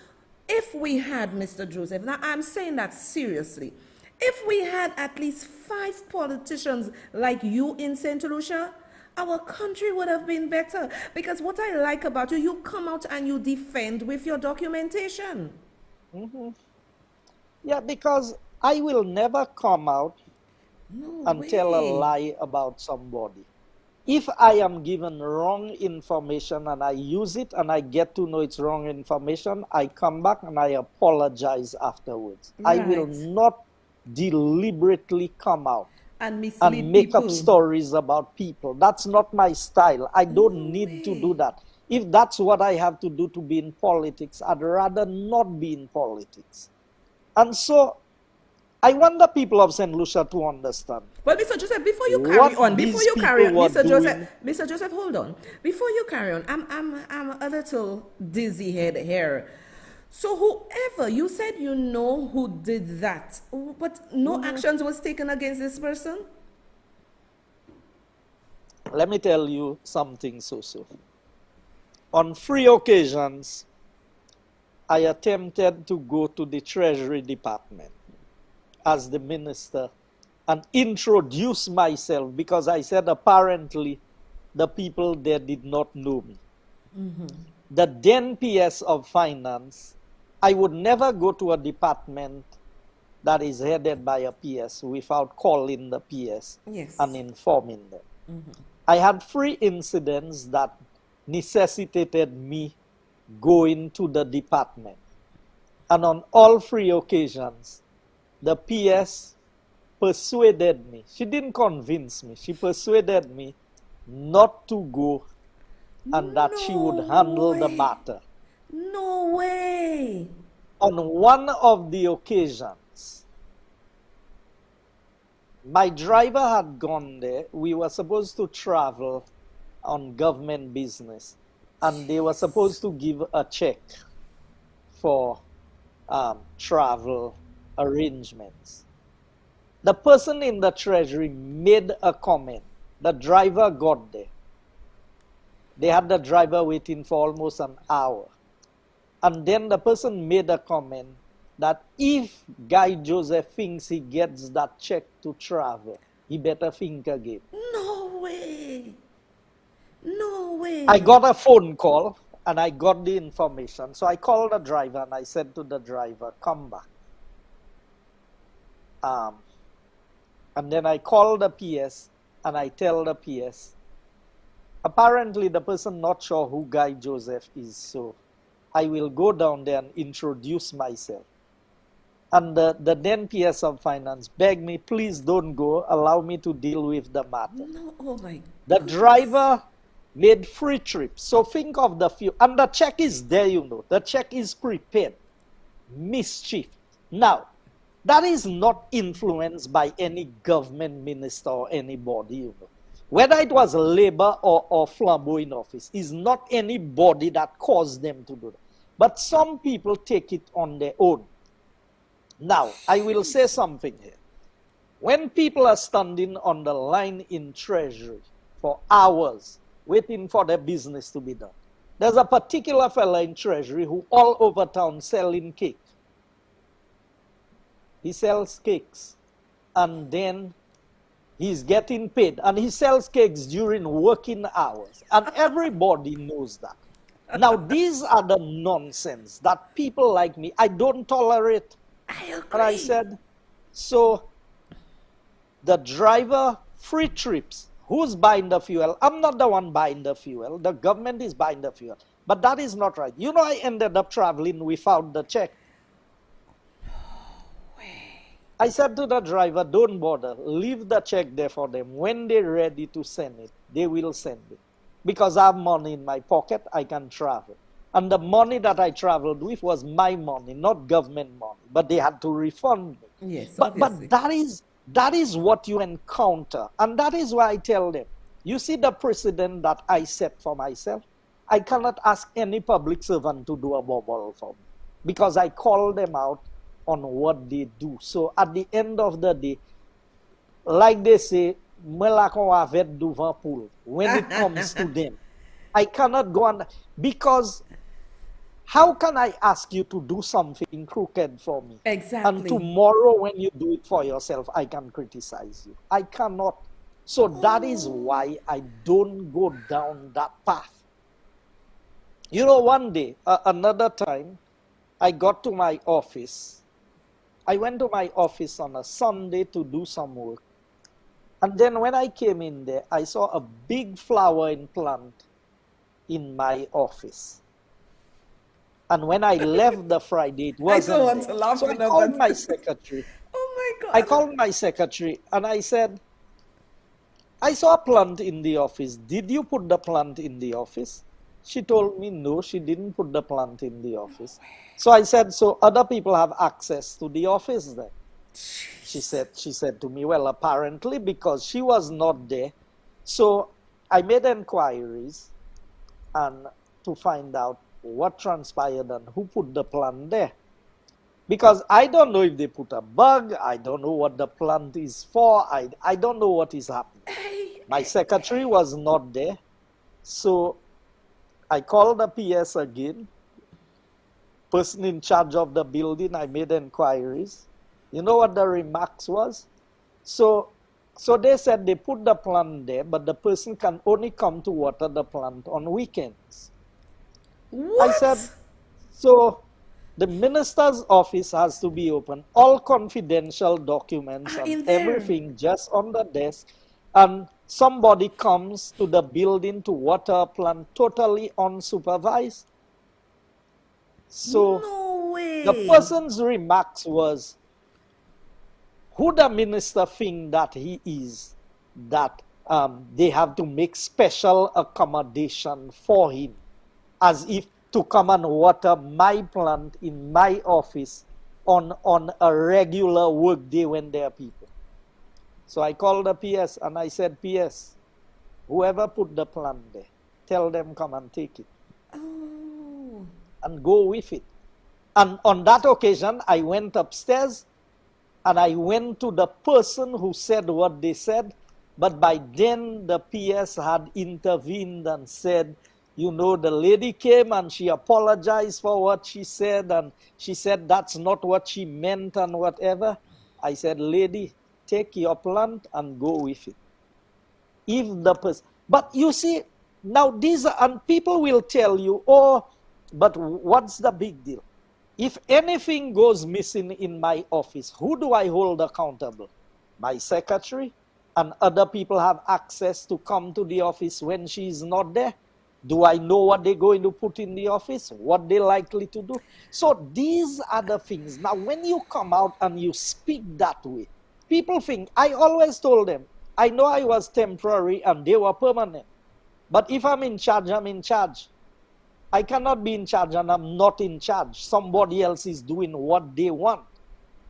if we had, Mr. Joseph, now I'm saying that seriously, if we had at least 5 politicians like you in St. Lucia, our country would have been better. Because what I like about you, you come out and you defend with your documentation. Yeah, because I will never come out No and way. tell a lie about somebody. If I am given wrong information and I use it and I get to know it's wrong information, I come back and I apologize afterwards. I will Right. not deliberately come out And mislead and make people. up stories about people. That's not my style. I don't need to do that. If that's what I have to do to be in politics, I'd rather not be in politics. And so I want the people of St. Lucia to understand. Well, Mr. Joseph, before you What carry on, these people were Mr. Joseph, hold on. Before you carry on, I'm a little dizzy head here. So whoever, you said you know who did that, but no actions was taken against this person? Let me tell you something, Susu. On 3 occasions, I attempted to go to the Treasury Department as the minister and introduce myself because I said apparently the people there did not know me. The then PS of Finance, I would never go to a department that is headed by a PS without calling the PS Yes. and informing them. I had 3 incidents that necessitated me going to the department. And on all 3 occasions, the PS persuaded me. She didn't convince me. She persuaded me not to go and that she would handle the matter. No way. On one of the occasions, my driver had gone there. We were supposed to travel on government business, and they were supposed to give a check for travel arrangements. The person in the treasury made a comment. The driver got there. They had the driver waiting for almost an hour. And then the person made a comment that if Guy Joseph thinks he gets that check to travel, he better think again. No way. No way. I got a phone call and I got the information. So I called the driver and I said to the driver, come back. And then I call the PS and I tell the PS, apparently the person not sure who Guy Joseph is, so I will go down there and introduce myself. And the then PS of Finance begged me, please don't go, allow me to deal with the matter. No, oh my The goodness. driver made free trips. So think of the few, and the check is there, you know. The check is prepared. Mischief. Now, that is not influenced by any government minister or anybody, you know. Whether it was Labour or Flambeau in office, is not anybody that caused them to do that. But some people take it on their own. Now, I will say something here. When people are standing on the line in Treasury for hours, waiting for their business to be done, there's a particular fella in Treasury who all over town selling cake. He sells cakes, and then he's getting paid, and he sells cakes during working hours, and everybody knows that. Now, these are the nonsense that people like me, I don't tolerate. I agree. And I said, so the driver, free trips, who's buying the fuel? I'm not the one buying the fuel. The government is buying the fuel. But that is not right. You know, I ended up traveling without the check. I said to the driver, don't bother. Leave the check there for them. When they're ready to send it, they will send it. Because I have money in my pocket, I can travel. And the money that I traveled with was my money, not government money. But they had to refund me. Yes, But obviously. that is what you encounter. And that is why I tell them, you see the precedent that I set for myself? I cannot ask any public servant to do a bubble for me. Because I call them out on what they do. So at the end of the day, like they say, when it comes to them, I cannot go on, because how can I ask you to do something crooked for me? Exactly. And tomorrow when you do it for yourself, I can criticize you. I cannot. So that is why I don't go down that path. You know, one day, another time, I got to my office. I went to my office on a Sunday to do some work. And then when I came in there, I saw a big flowering plant in my office. And when I left the Friday, it wasn't I don't want there. to laugh. So I called my secretary. Oh my God. I called my secretary and I said, I saw a plant in the office. Did you put the plant in the office? She told me, no, she didn't put the plant in the office. So I said, so other people have access to the office then? She said to me, well, apparently because she was not there. So I made inquiries and to find out what transpired and who put the plant there. Because I don't know if they put a bug, I don't know what the plant is for, I don't know what is happening. My secretary was not there. So I called the PS again, person in charge of the building, I made inquiries. You know what the remarks was? So they said they put the plant there, but the person can only come to water the plant on weekends. What? I said, so the minister's office has to be open, all confidential documents Are in and there. everything just on the desk, and somebody comes to the building to water a plant totally unsupervised. So No way. the person's remarks was, who the minister think that he is, that they have to make special accommodation for him, as if to come and water my plant in my office on a regular work day when there are people. So I called the PS and I said, PS, whoever put the plant there, tell them come and take it. Oh. And go with it. And on that occasion, I went upstairs and I went to the person who said what they said, but by then the PS had intervened and said, you know, the lady came and she apologized for what she said, and she said that's not what she meant and whatever. I said, lady, take your plant and go with it. If the person, but you see, now these are, and people will tell you, oh, but what's the big deal? If anything goes missing in my office, who do I hold accountable? My secretary, and other people have access to come to the office when she's not there. Do I know what they're going to put in the office? What they're likely to do? So these are the things. Now, when you come out and you speak that way, people think, I always told them, I know I was temporary and they were permanent. But if I'm in charge, I'm in charge. I cannot be in charge and I'm not in charge. Somebody else is doing what they want.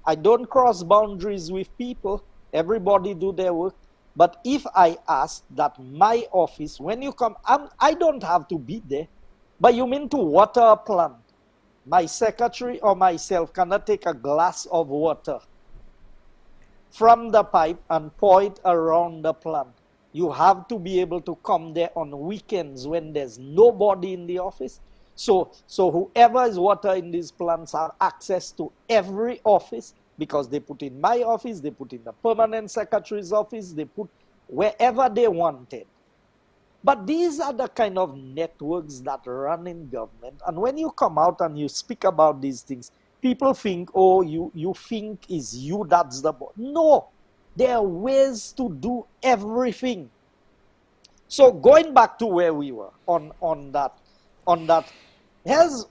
I don't cross boundaries with people. Everybody do their work. But if I ask that my office, when you come, I don't have to be there. But you mean to water a plant? My secretary or myself cannot take a glass of water from the pipe and pour it around the plant. You have to be able to come there on weekends when there's nobody in the office. So whoever is watering these plants have access to every office, because they put in my office, they put in the permanent secretary's office, they put wherever they wanted. But these are the kind of networks that run in government. And when you come out and you speak about these things, people think, oh, you think is you that's the boss. No, there are ways to do everything. So going back to where we were on that, here's,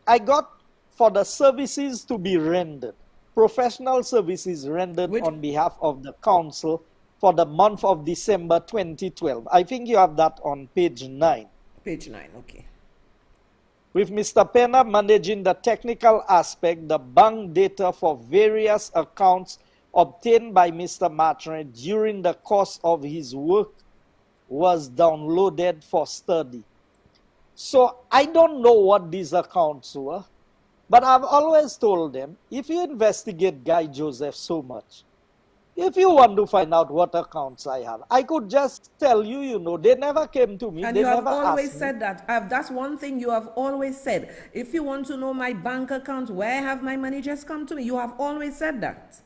I got for the services to be rendered, professional services rendered on behalf of the council for the month of December 2012. I think you have that on page 9. Page 9, okay. With Mr. Pena managing the technical aspect, the bank data for various accounts obtained by Mr. Martin during the course of his work was downloaded for study. So I don't know what these accounts were, but I've always told them, if you investigate Guy Joseph so much, if you want to find out what accounts I have, I could just tell you, you know, they never came to me. And they you have never always asked said me. that. That's one thing you have always said. If you want to know my bank account, where I have my money, just come to me. You have always said that.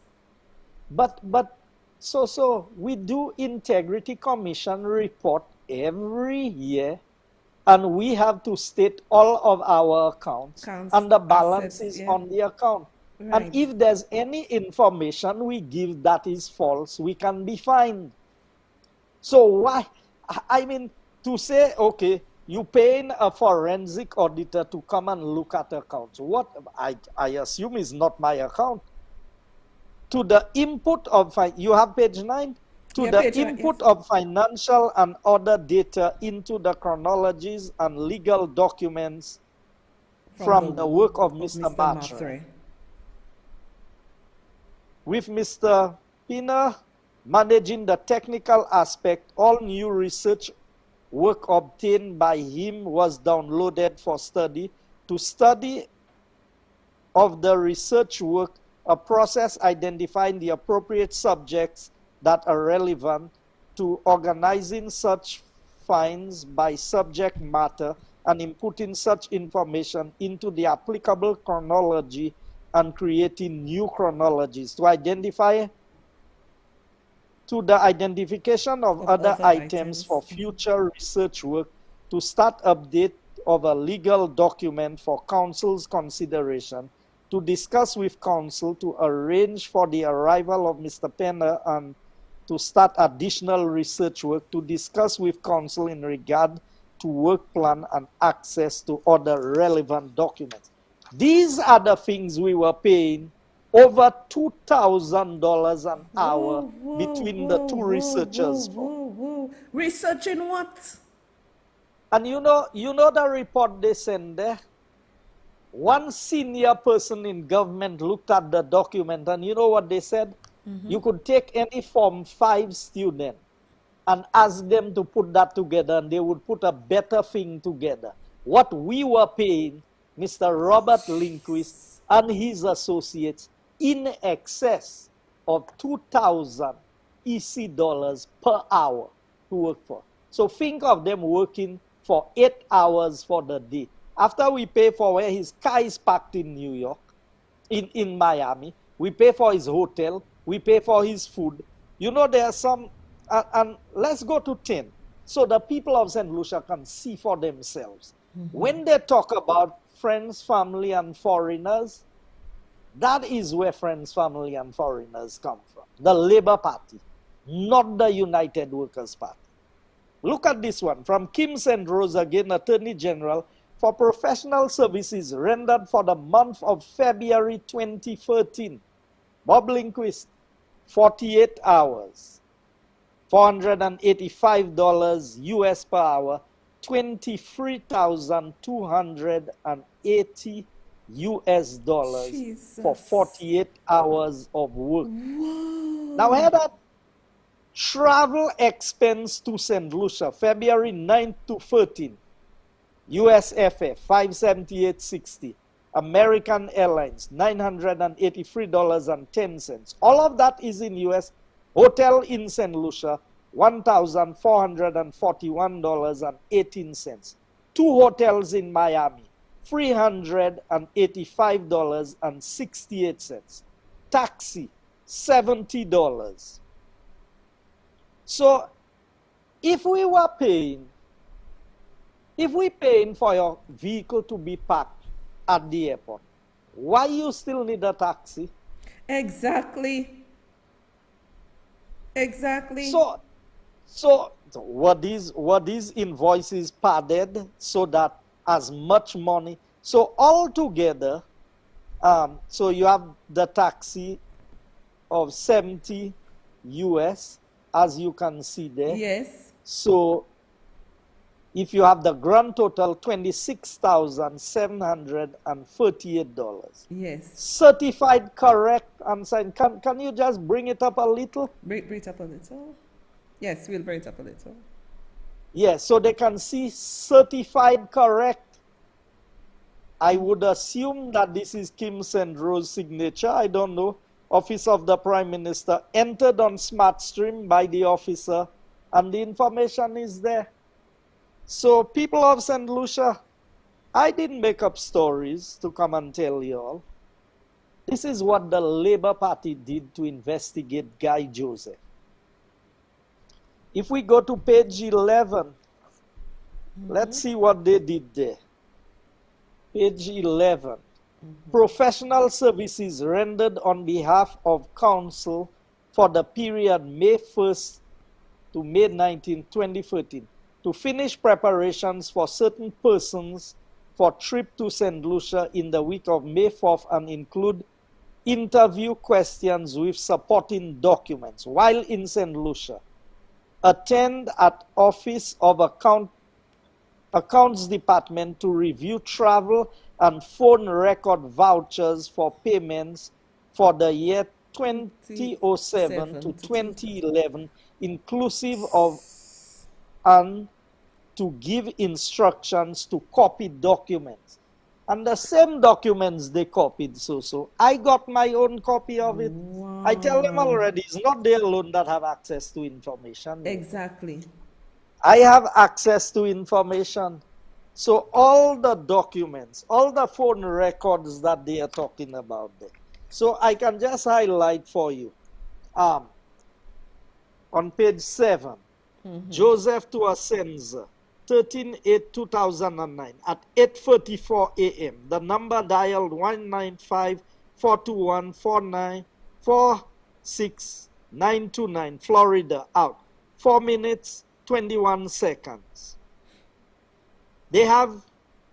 But so we do integrity commission report every year, and we have to state all of our accounts and the balance assets, is on the account. Right. And if there's any information we give that is false, we can be fined. So why, I mean, to say, okay, you paying a forensic auditor to come and look at accounts, what I assume is not my account. To the input of, you have page 9? To the input of financial and other data into the chronologies and legal documents from the work of Mr. Martin. With Mr. Pina managing the technical aspect, all new research work obtained by him was downloaded for study. To study of the research work, a process identifying the appropriate subjects that are relevant to organizing such finds by subject matter and inputting such information into the applicable chronology and creating new chronologies to identify to the identification of other items for future research work, to start update of a legal document for council's consideration, to discuss with council to arrange for the arrival of Mr. Pena and to start additional research work, to discuss with council in regard to work plan and access to other relevant documents. These are the things we were paying over $2,000 an hour between the two researchers for. Researching what? And you know the report they sent there? One senior person in government looked at the document and you know what they said? You could take any Form 5 student and ask them to put that together and they would put a better thing together. What we were paying Mr. Robert Lindquist and his associates in excess of 2,000 EC dollars per hour to work for. So think of them working for 8 hours for the day. After we pay for where his car is parked in New York, in Miami, we pay for his hotel, we pay for his food. You know, there are some, and let's go to 10, so the people of St. Lucia can see for themselves. When they talk about friends, family, and foreigners, that is where friends, family, and foreigners come from. The Labour Party, not the United Workers' Party. Look at this one from Kim St. Rose, again, Attorney General, for professional services rendered for the month of February 2013. Bob Lindquist, 48 hours, $485 US per hour, 23,280 US dollars for 48 hours of work. Whoa. Now, hear that. Travel expense to St. Lucia, February 9th to 13th. USFA, $578.60. American Airlines, $983.10. All of that is in US. Hotel in St. Lucia, $1,441.18. 2 hotels in Miami, $385.68. Taxi, $70. So, if we paying for your vehicle to be parked at the airport, why you still need a taxi? Exactly. So what these invoices padded so that as much money. So altogether, so you have the taxi of 70 US, as you can see there. Yes. So if you have the grand total, $26,738. Yes. Certified, correct, and signed. Can you just bring it up a little? Bring it up a little. Yes, we'll bring it up a little. Yes, so they can see certified, correct. I would assume that this is Kim St. Rose's signature. I don't know. Office of the Prime Minister, entered on SmartStream by the officer, and the information is there. So people of St. Lucia, I didn't make up stories to come and tell you all. This is what the Labour Party did to investigate Guy Joseph. If we go to page 11, let's see what they did there. Page 11. Professional services rendered on behalf of counsel for the period May 1st to May 19, 2013, to finish preparations for certain persons for trip to St. Lucia in the week of May 4th and include interview questions with supporting documents while in St. Lucia. Attend at Office of Accounts Department to review travel and phone record vouchers for payments for the year 2007 to 2011, inclusive of, and to give instructions to copy documents. And the same documents they copied, so I got my own copy of it. Wow. I tell them already, it's not they alone that have access to information. Exactly. I have access to information. So all the documents, all the phone records that they are talking about there. So I can just highlight for you. On page 7, Joseph to Asenza, 13/8/2009 at 8:34 a.m. The number dialed 195-421-4946-929, Florida, out. 4 minutes, 21 seconds. They have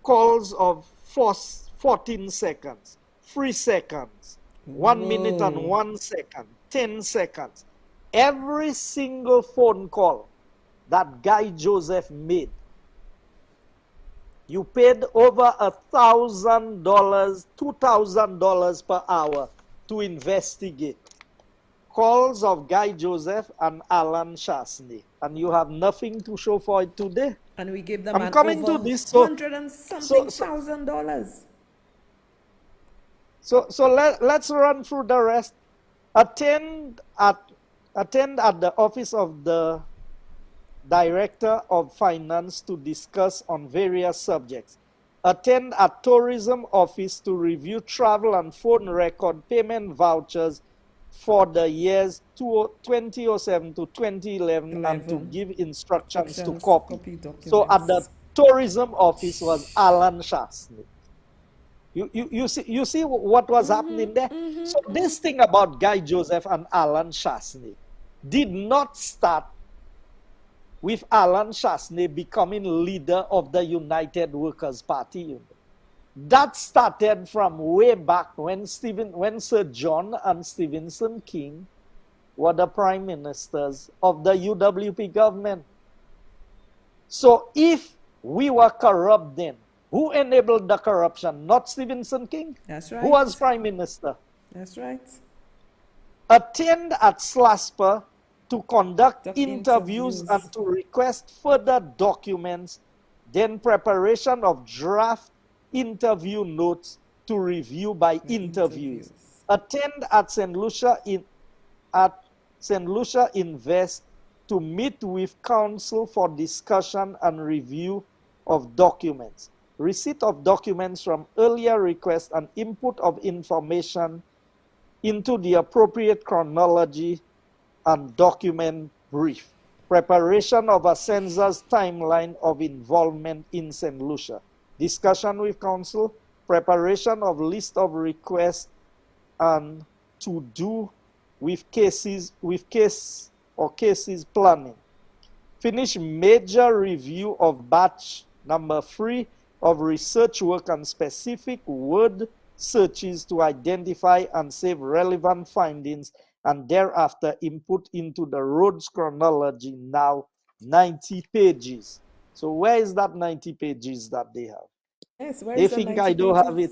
calls of 14 seconds, 3 seconds, 1 minute and 1 second, 10 seconds. Every single phone call that Guy Joseph made, you paid over $1,000, $2,000 per hour to investigate calls of Guy Joseph and Alan Chasney, and you have nothing to show for it today. And we give them I'm coming over to this. So, $100 and something $1,000. So let's run through the rest. Attend at the office of the Director of Finance to discuss on various subjects. Attend at tourism office to review travel and phone record payment vouchers for the years 2007 to 2011 and to give instructions to copy. So at the tourism office was Alan Chasney. You see what was happening there? So this thing about Guy Joseph and Alan Chasney did not start with Alan Chasney becoming leader of the United Workers' Party. That started from way back when Sir John and Stevenson King were the prime ministers of the UWP government. So if we were corrupt then, who enabled the corruption? Not Stevenson King. That's right. Who was prime minister? That's right. Attend at Slasper to conduct interviews and to request further documents, then preparation of draft interview notes to review by interviews. Attend at St. Lucia Invest to meet with counsel for discussion and review of documents. Receipt of documents from earlier requests and input of information into the appropriate chronology and document brief. Preparation of a census timeline of involvement in St. Lucia. Discussion with counsel. Preparation of list of requests and to do with cases planning. Finish major review of batch number 3 of research work and specific word searches to identify and save relevant findings, and thereafter input into the Rhodes chronology, now 90 pages. So where is that 90 pages that they have? Yes, where they is think the 90 I don't pages? have it.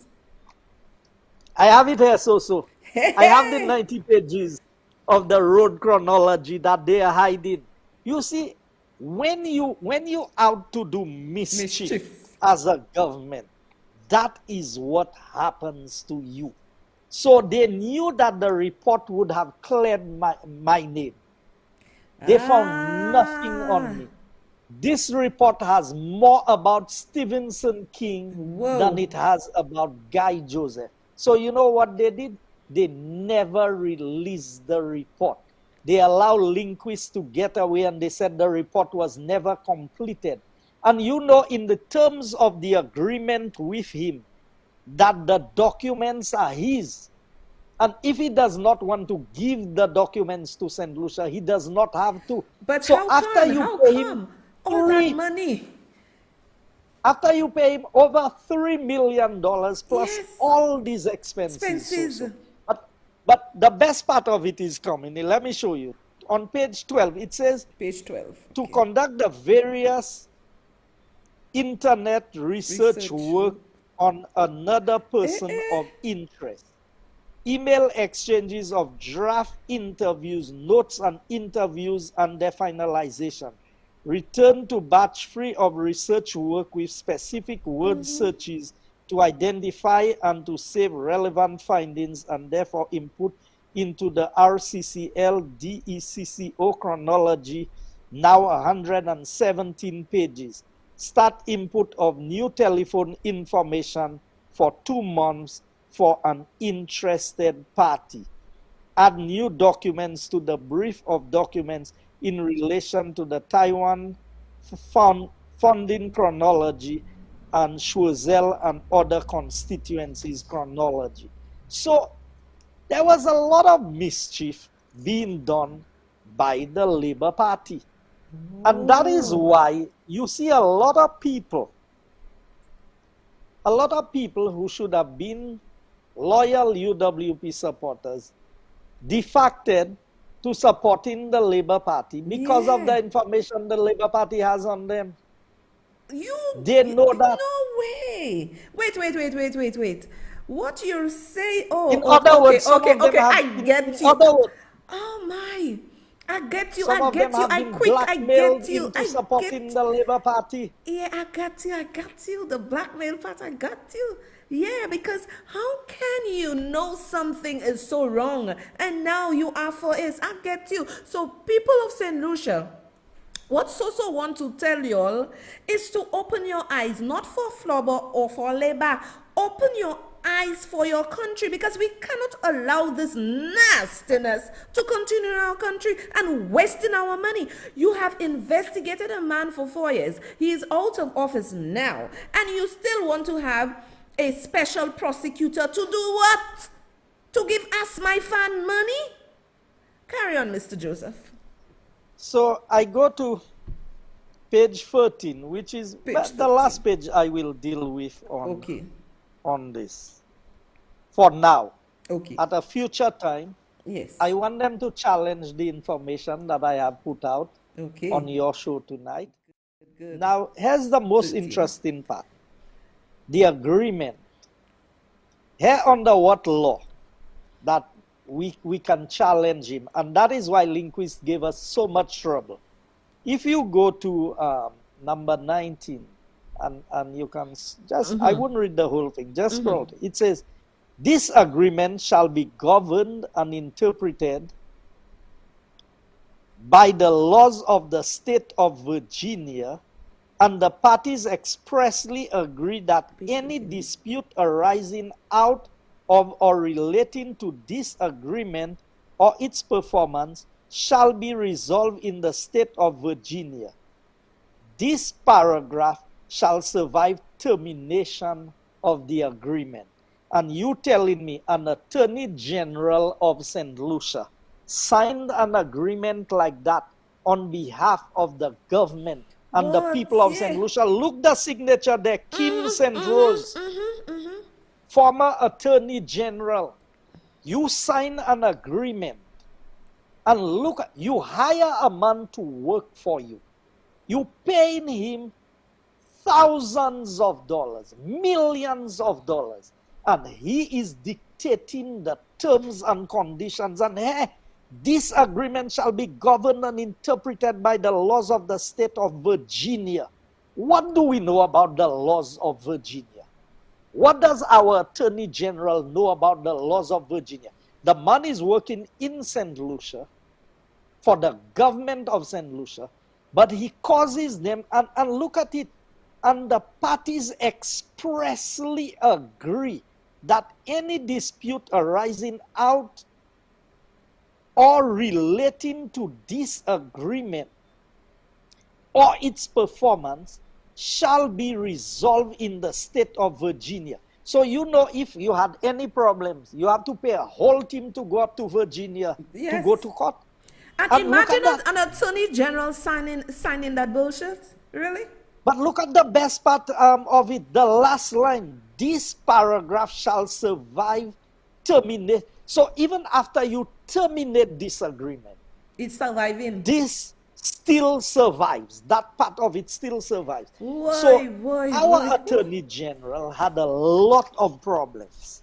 I have it here, so. I have the 90 pages of the Rhodes chronology that they are hiding. You see, when you out to do mischief as a government, that is what happens to you. So they knew that the report would have cleared my name. They found nothing on me. This report has more about Stevenson King than it has about Guy Joseph. So you know what they did? They never released the report. They allowed Lindquist to get away, and they said the report was never completed. And you know, in the terms of the agreement with him, that the documents are his. And if he does not want to give the documents to St. Lucia, he does not have to. But so how after come? you How pay come? him All that money. After you pay him over $3 million plus all these expenses. But the best part of it is coming. Let me show you. On page 12, it says, page 12, to conduct the various internet research work on another person of interest. Email exchanges of draft interviews, notes and interviews and their finalization. Return to batch 3 of research work with specific word searches to identify and to save relevant findings, and therefore input into the RCCL DECCO chronology, now 117 pages. Start input of new telephone information for 2 months for an interested party. Add new documents to the brief of documents in relation to the Taiwan funding chronology and Choiseul and other constituencies chronology. So there was a lot of mischief being done by the Labour Party. And that is why you see a lot of people who should have been loyal UWP supporters defected to supporting the Labour Party because of the information the Labour Party has on them. They know that. No way. Wait. What you're saying? In other words, okay. I get you. Words, oh my. I get you. Some I of get them you. have been blackmailed into supporting the Labour Party. Yeah, I got you. The blackmail part, I got you. Yeah, because how can you know something is so wrong and now you are for it? I get you. So people of St. Lucia, what Soso want to tell y'all is to open your eyes, not for Flobber or for Labour. Open your eyes for your country, because we cannot allow this nastiness to continue in our country and wasting our money. You have investigated a man for 4 years. He is out of office now, and you still want to have a special prosecutor to do what? To give us my fan money? Carry on, Mr. Joseph. So I go to Page 13, which is Page the last page I will deal with on this. For now. Okay. At a future time, Yes. I want them to challenge the information that I have put out on your show tonight. Good. Now, here's the most 13. interesting part. The agreement. Here under what law that we can challenge him. And that is why linguists gave us so much trouble. If you go to number 19, and you can just, I wouldn't read the whole thing, just scroll. It says, this agreement shall be governed and interpreted by the laws of the state of Virginia, and the parties expressly agree that any dispute arising out of or relating to this agreement or its performance shall be resolved in the state of Virginia. This paragraph shall survive termination of the agreement. And you telling me an Attorney General of St. Lucia signed an agreement like that on behalf of the government and the people of St. Lucia? Look the signature there, Kim St. Rose, former Attorney General. You sign an agreement, and look, you hire a man to work for you. You pay him thousands of dollars, millions of dollars, and he is dictating the terms and conditions. And hey, this agreement shall be governed and interpreted by the laws of the state of Virginia. What do we know about the laws of Virginia? What does our Attorney General know about the laws of Virginia? The man is working in St. Lucia for the government of St. Lucia, but he causes them, and look at it, and the parties expressly agree that any dispute arising out or relating to this agreement or its performance shall be resolved in the state of Virginia. So you know, if you had any problems, you have to pay a whole team to go up to Virginia to go to court. And imagine an attorney general signing that bullshit. Really? But look at the best part of it, the last line. This paragraph shall survive terminate. So even after you terminate this agreement, it's surviving. This still survives. That part of it still survives. Our Attorney General had a lot of problems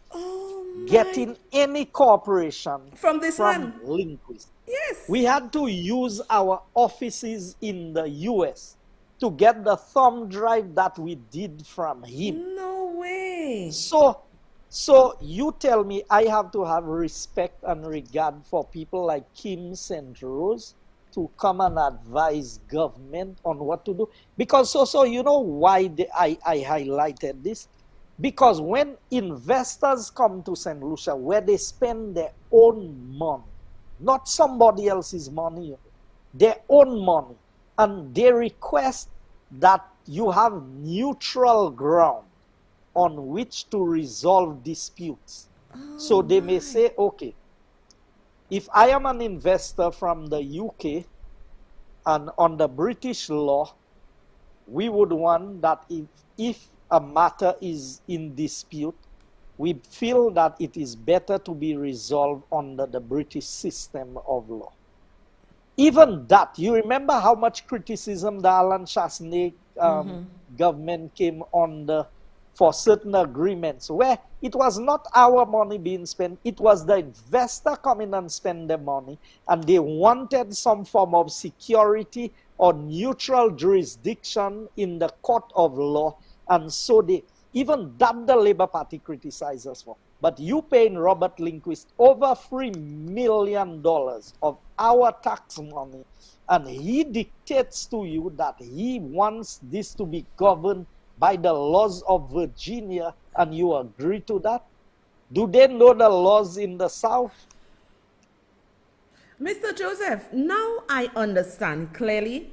getting any cooperation from this one. linguists. Yes. We had to use our offices in the US to get the thumb drive that we did from him. No way. So you tell me I have to have respect and regard for people like Kim St. Rose to come and advise government on what to do? Because so you know why I highlighted this? Because when investors come to St. Lucia, where they spend their own money, not somebody else's money, their own money, and they request that you have neutral ground on which to resolve disputes. So they may say, okay, if I am an investor from the UK and on the British law, we would want that if a matter is in dispute, we feel that it is better to be resolved under the British system of law. Even that, you remember how much criticism the Alan Chasney government came under for certain agreements where it was not our money being spent, it was the investor coming and spend the money, and they wanted some form of security or neutral jurisdiction in the court of law, and so even that the Labour Party criticized us for. But you paying Robert Lindquist over $3 million of our tax money, and he dictates to you that he wants this to be governed by the laws of Virginia, and you agree to that? Do they know the laws in the South? Mr. Joseph, now I understand clearly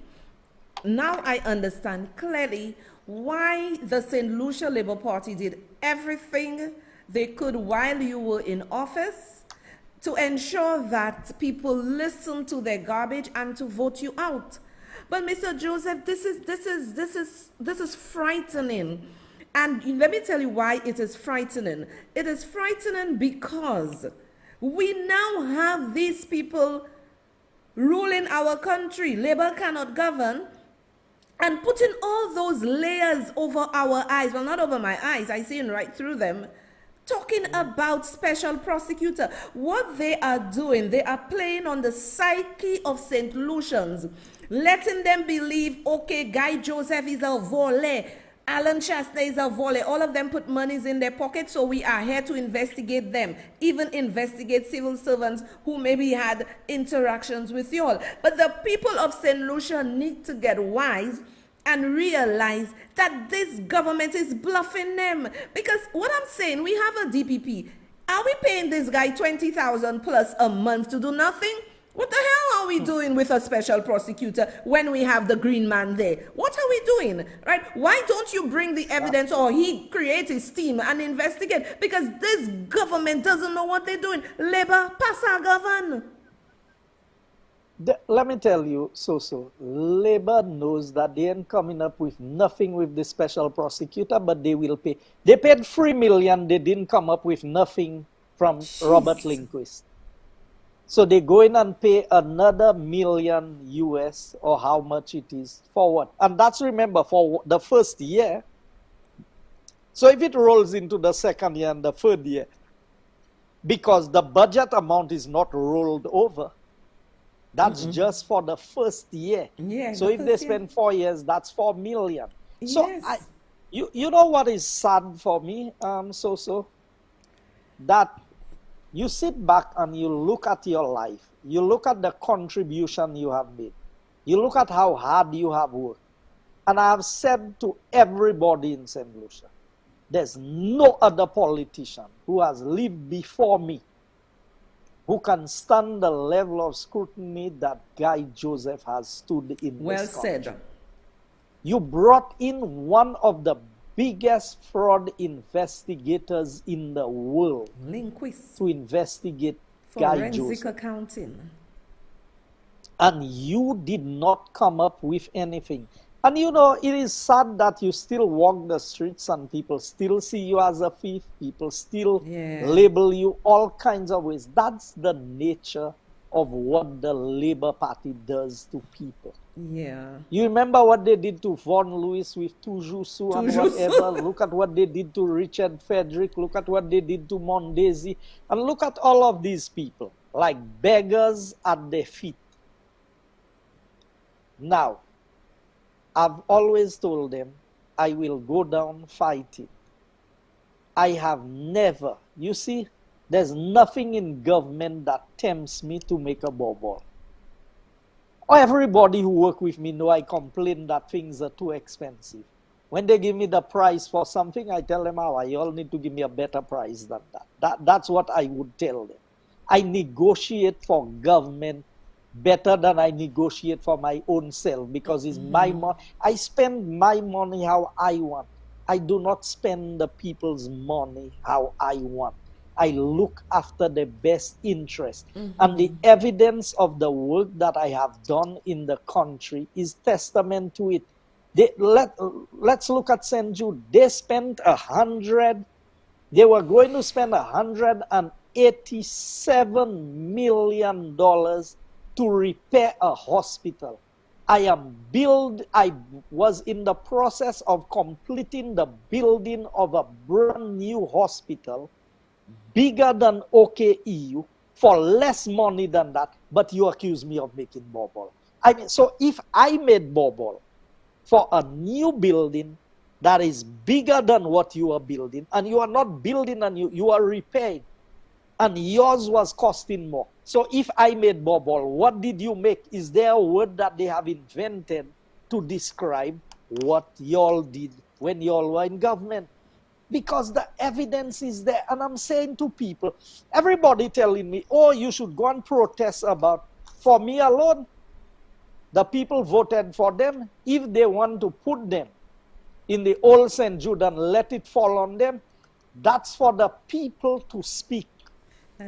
why the St. Lucia Labour Party did everything they could while you were in office to ensure that people listen to their garbage and to vote you out. But Mr. Joseph, this is frightening. And let me tell you why it is frightening. It is frightening because we now have these people ruling our country. Labor cannot govern, and putting all those layers over our eyes. Well, not over my eyes, I see right through them. Talking about special prosecutor. What they are doing, they are playing on the psyche of St. Lucians, letting them believe, okay, Guy Joseph is a volet, Alan Chastain is a volet. All of them put monies in their pocket, so we are here to investigate them, even investigate civil servants who maybe had interactions with y'all. But the people of St. Lucia need to get wise and realize that this government is bluffing them. Because what I'm saying, we have a DPP. Are we paying this guy 20,000 plus a month to do nothing? What the hell are we doing with a special prosecutor when we have the green man there? What are we doing, right? Why don't you bring the evidence, or he create his team and investigate? Because this government doesn't know what they're doing. Labor, passa govern. Let me tell you, Labor knows that they ain't coming up with nothing with the special prosecutor, but they will pay. They paid $3 million, they didn't come up with nothing from Robert Lindquist. So they go in and pay another $1 million US, or how much it is, for what? And that's, remember, for the first year. So if it rolls into the second year and the third year, because the budget amount is not rolled over, that's just for the first year. Yeah, so if they spend 4 years, that's $4 million. Yes. So you know what is sad for me, that you sit back and you look at your life. You look at the contribution you have made. You look at how hard you have worked. And I have said to everybody in St. Lucia, there's no other politician who has lived before me who can stand the level of scrutiny that Guy Joseph has stood in this country. Well said. You brought in one of the biggest fraud investigators in the world, Lindquist, to investigate Guy Joseph. Forensic accounting. And you did not come up with anything. And you know, it is sad that you still walk the streets and people still see you as a thief. People still label you all kinds of ways. That's the nature of what the Labour Party does to people. Yeah. You remember what they did to Von Lewis with Tujusu and whatever. Look at what they did to Richard Frederick. Look at what they did to Mondesi. And look at all of these people, like beggars at their feet. Now, I've always told them, I will go down fighting. I have never, you see, there's nothing in government that tempts me to make a bubble. Everybody who work with me know I complain that things are too expensive. When they give me the price for something, I tell them, you all need to give me a better price than that. That's what I would tell them. I negotiate for government better than I negotiate for my own self, because it's my money. I spend my money how I want. I do not spend the people's money how I want. I look after the best interest. And the evidence of the work that I have done in the country is testament to it. Let's look at St. Jude. They spent they were going to spend $187 million to repair a hospital. I was in the process of completing the building of a brand new hospital, bigger than OKEU, for less money than that, but you accuse me of making bubble. I mean, so if I made bubble for a new building that is bigger than what you are building, and you are not building and you are repairing, and yours was costing more. So if I made bubble, what did you make? Is there a word that they have invented to describe what y'all did when y'all were in government? Because the evidence is there. And I'm saying to people, everybody telling me, you should go and protest about, for me alone, the people voted for them. If they want to put them in the old St. Jude and let it fall on them, that's for the people to speak.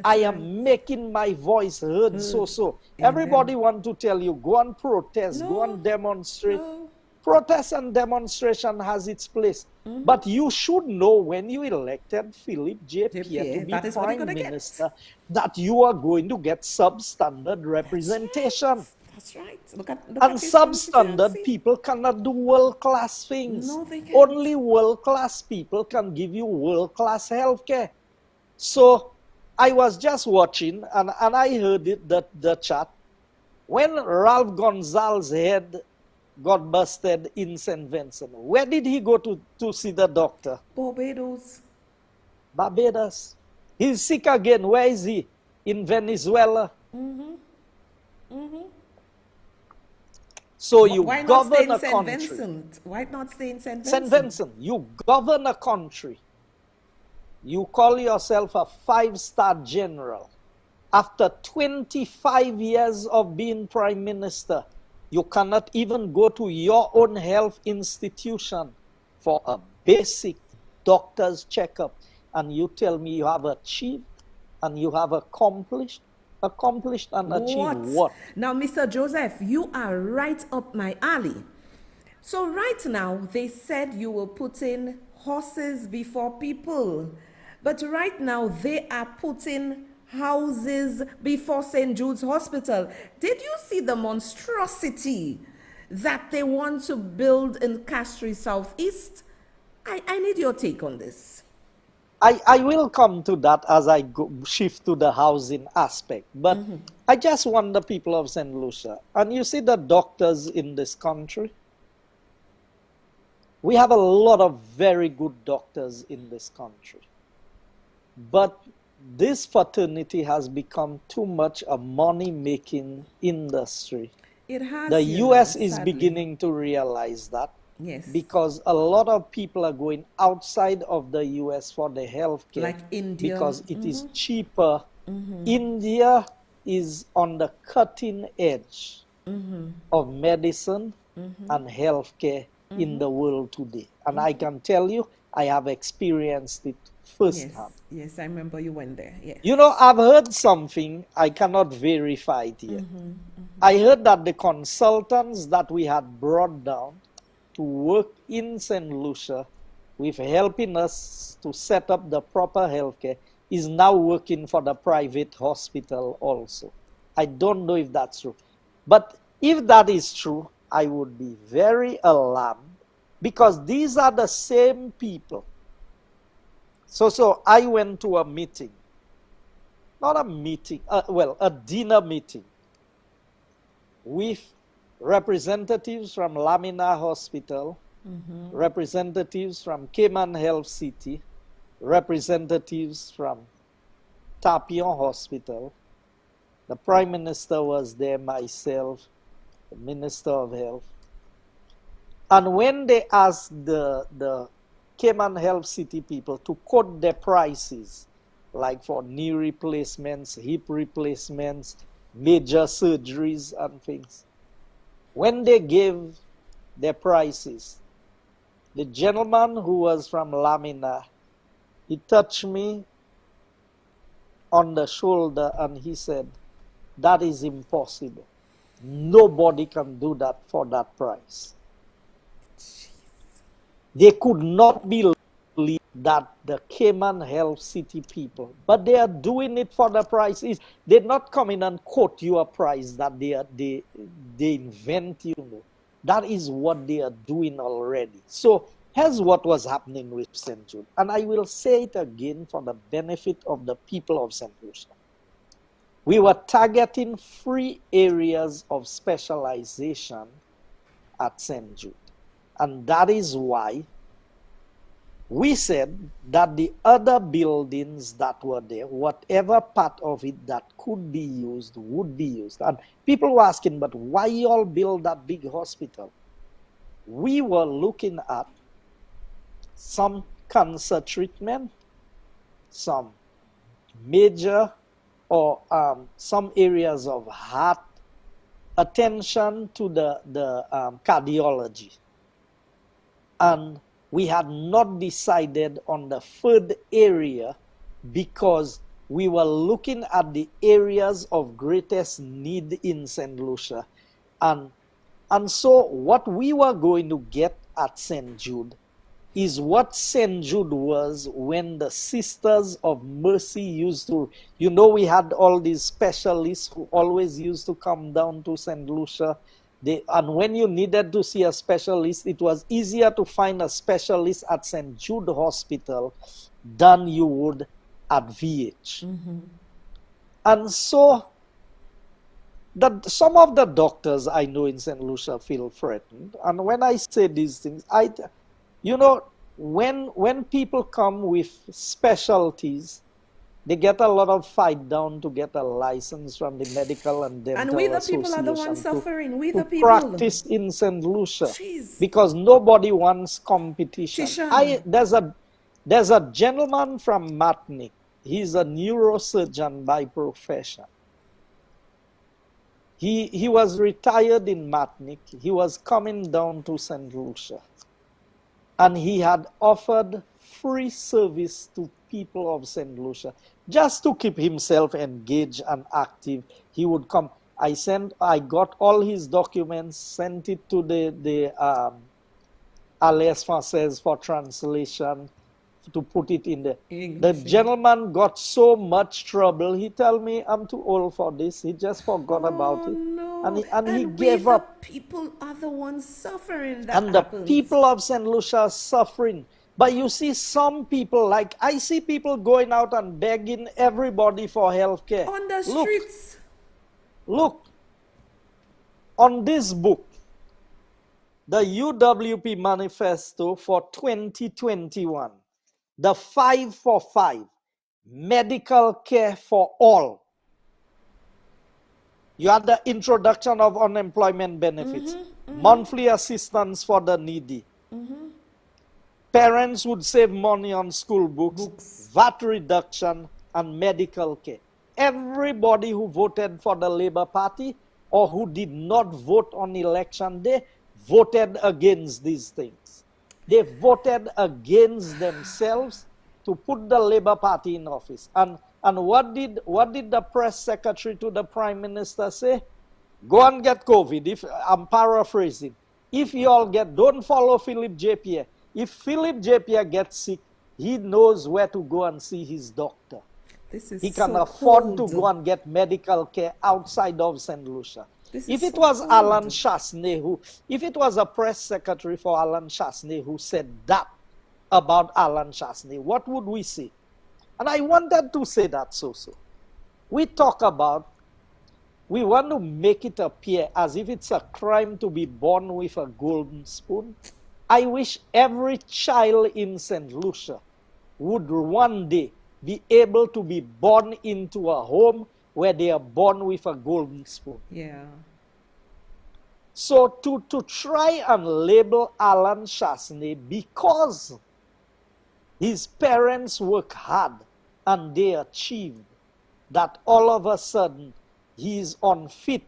That's I right. am making my voice heard so. Amen. Everybody want to tell you, go and protest, go No, and demonstrate. no. Protest and demonstration has its place. But you should know when you elected Philip J. Pierre to be That is what you're prime gonna minister, get. that you are going to get substandard representation. That's right. Look at And his substandard constituency. people cannot do world-class things. No, they can't. Only world-class people can give you world-class healthcare. So I was just watching and I heard it, the chat. When Ralph Gonzalez's head got busted in St. Vincent, where did he go to see the doctor? Barbados. Barbados. He's sick again. Where is he? In Venezuela. So you Why not stay govern in a St. country. Vincent? Why not stay in St. St. Vincent? Vincent, you govern a country. You call yourself a 5-star general. After 25 years of being prime minister, you cannot even go to your own health institution for a basic doctor's checkup. And you tell me you have achieved and you have accomplished and achieved what? Now, Mr. Joseph, you are right up my alley. So right now, they said you will put in horses before people. But right now, they are putting houses before St. Jude's Hospital. Did you see the monstrosity that they want to build in Castries Southeast? I need your take on this. I will come to that as I shift to the housing aspect. But I just want the people of St. Lucia, and you see the doctors in this country, we have a lot of very good doctors in this country. But this fraternity has become too much a money-making industry. It has. The US is beginning to realize that. Yes. Because a lot of people are going outside of the US for the healthcare. Like India. Because it is cheaper. India is on the cutting edge of medicine and healthcare in the world today. And I can tell you, I have experienced it firsthand. Yes, I remember you went there. Yes. You know, I've heard something, I cannot verify it yet. I heard that the consultants that we had brought down to work in St. Lucia with helping us to set up the proper healthcare is now working for the private hospital also. I don't know if that's true. But if that is true, I would be very alarmed because these are the same people. So I went to a meeting, not a meeting, a dinner meeting with representatives from Lamina Hospital, representatives from Cayman Health City, representatives from Tapion Hospital. The Prime Minister was there, myself, the Minister of Health. And when they asked the Cayman Health City people to quote their prices, like for knee replacements, hip replacements, major surgeries and things, when they gave their prices, the gentleman who was from Lamina, he touched me on the shoulder and he said, "That is impossible. Nobody can do that for that price." They could not believe that the Cayman Health City people, but they are doing it for the price. They're not coming and quote you a price that they invent, you know. That is what they are doing already. So here's what was happening with St. Jude. And I will say it again for the benefit of the people of St. Lucia. We were targeting 3 areas of specialization at St. Jude. And that is why we said that the other buildings that were there, whatever part of it that could be used, would be used. And people were asking, but why you all build that big hospital? We were looking at some cancer treatment, some major or some areas of heart, attention to the cardiology. And we had not decided on the third area because we were looking at the areas of greatest need in St. Lucia. And so what we were going to get at St. Jude is what St. Jude was when the Sisters of Mercy used to, we had all these specialists who always used to come down to St. Lucia. And when you needed to see a specialist, it was easier to find a specialist at St. Jude Hospital than you would at VH. Mm-hmm. And so some of the doctors I know in St. Lucia feel threatened. And when I say these things, when people come with specialties, they get a lot of fight down to get a license from the Medical and Dental And we the Association people are the ones suffering. We the to people. practice in St. Lucia. Jeez. Because nobody wants competition. Tishan. There's a gentleman from Matnik. He's a neurosurgeon by profession. He was retired in Matnik. He was coming down to St. Lucia. And he had offered free service to people of St. Lucia. Just to keep himself engaged and active, he would come. I got all his documents, sent it to the Alliance Française for translation, to put it in the English. The gentleman got so much trouble. He told me, I'm too old for this. He just forgot about it. No. And he gave up. People are the ones suffering. The people of St. Lucia are suffering. But you see some people, like I see people going out and begging everybody for health care. On the streets. Look, on this book, the UWP Manifesto for 2021, the 5 for 5, medical care for all. You had the introduction of unemployment benefits, monthly assistance for the needy. Parents would save money on school books, VAT reduction, and medical care. Everybody who voted for the Labour Party or who did not vote on election day voted against these things. They voted against themselves to put the Labour Party in office. And what did the press secretary to the Prime Minister say? Go and get COVID. I'm paraphrasing. If you all don't follow Philip J. Pierre. If Philip J. Pierre gets sick, he knows where to go and see his doctor. He can afford to go and get medical care outside of St. Lucia. If it was Alan Chasney if it was a press secretary for Alan Chasney who said that about Alan Chasney, what would we say? And I wanted to say that so. We want to make it appear as if it's a crime to be born with a golden spoon. I wish every child in St. Lucia would one day be able to be born into a home where they are born with a golden spoon. Yeah. So to try and label Alan Chasney because his parents work hard and they achieved, that all of a sudden he is unfit.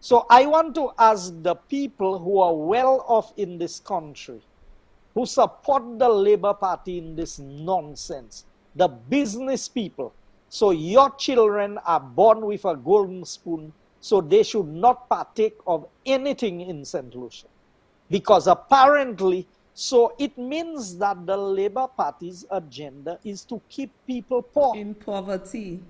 So I want to ask the people who are well off in this country, who support the Labour Party in this nonsense, the business people. So your children are born with a golden spoon, so they should not partake of anything in St. Lucia. Because apparently, so it means that the Labour Party's agenda is to keep people poor. In poverty.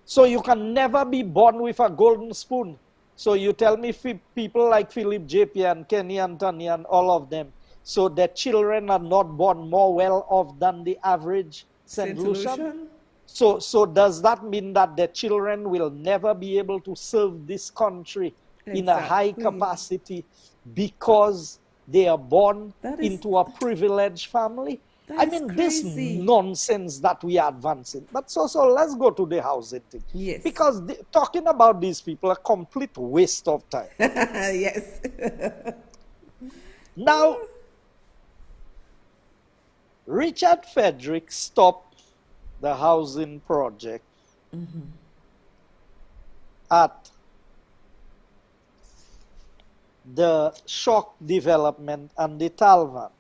So you can never be born with a golden spoon. So you tell me people like Philip J. Pierre and Kenny Anthony and all of them, so their children are not born more well off than the average St. Lucian? So does that mean that their children will never be able to serve this country in a high capacity because they are born into a privileged family? I mean, this nonsense that we are advancing. But so let's go to the housing thing. Yes. Because talking about these people are a complete waste of time. Yes. Now, Richard Frederick stopped the housing project at the Shock Development and the Talvan.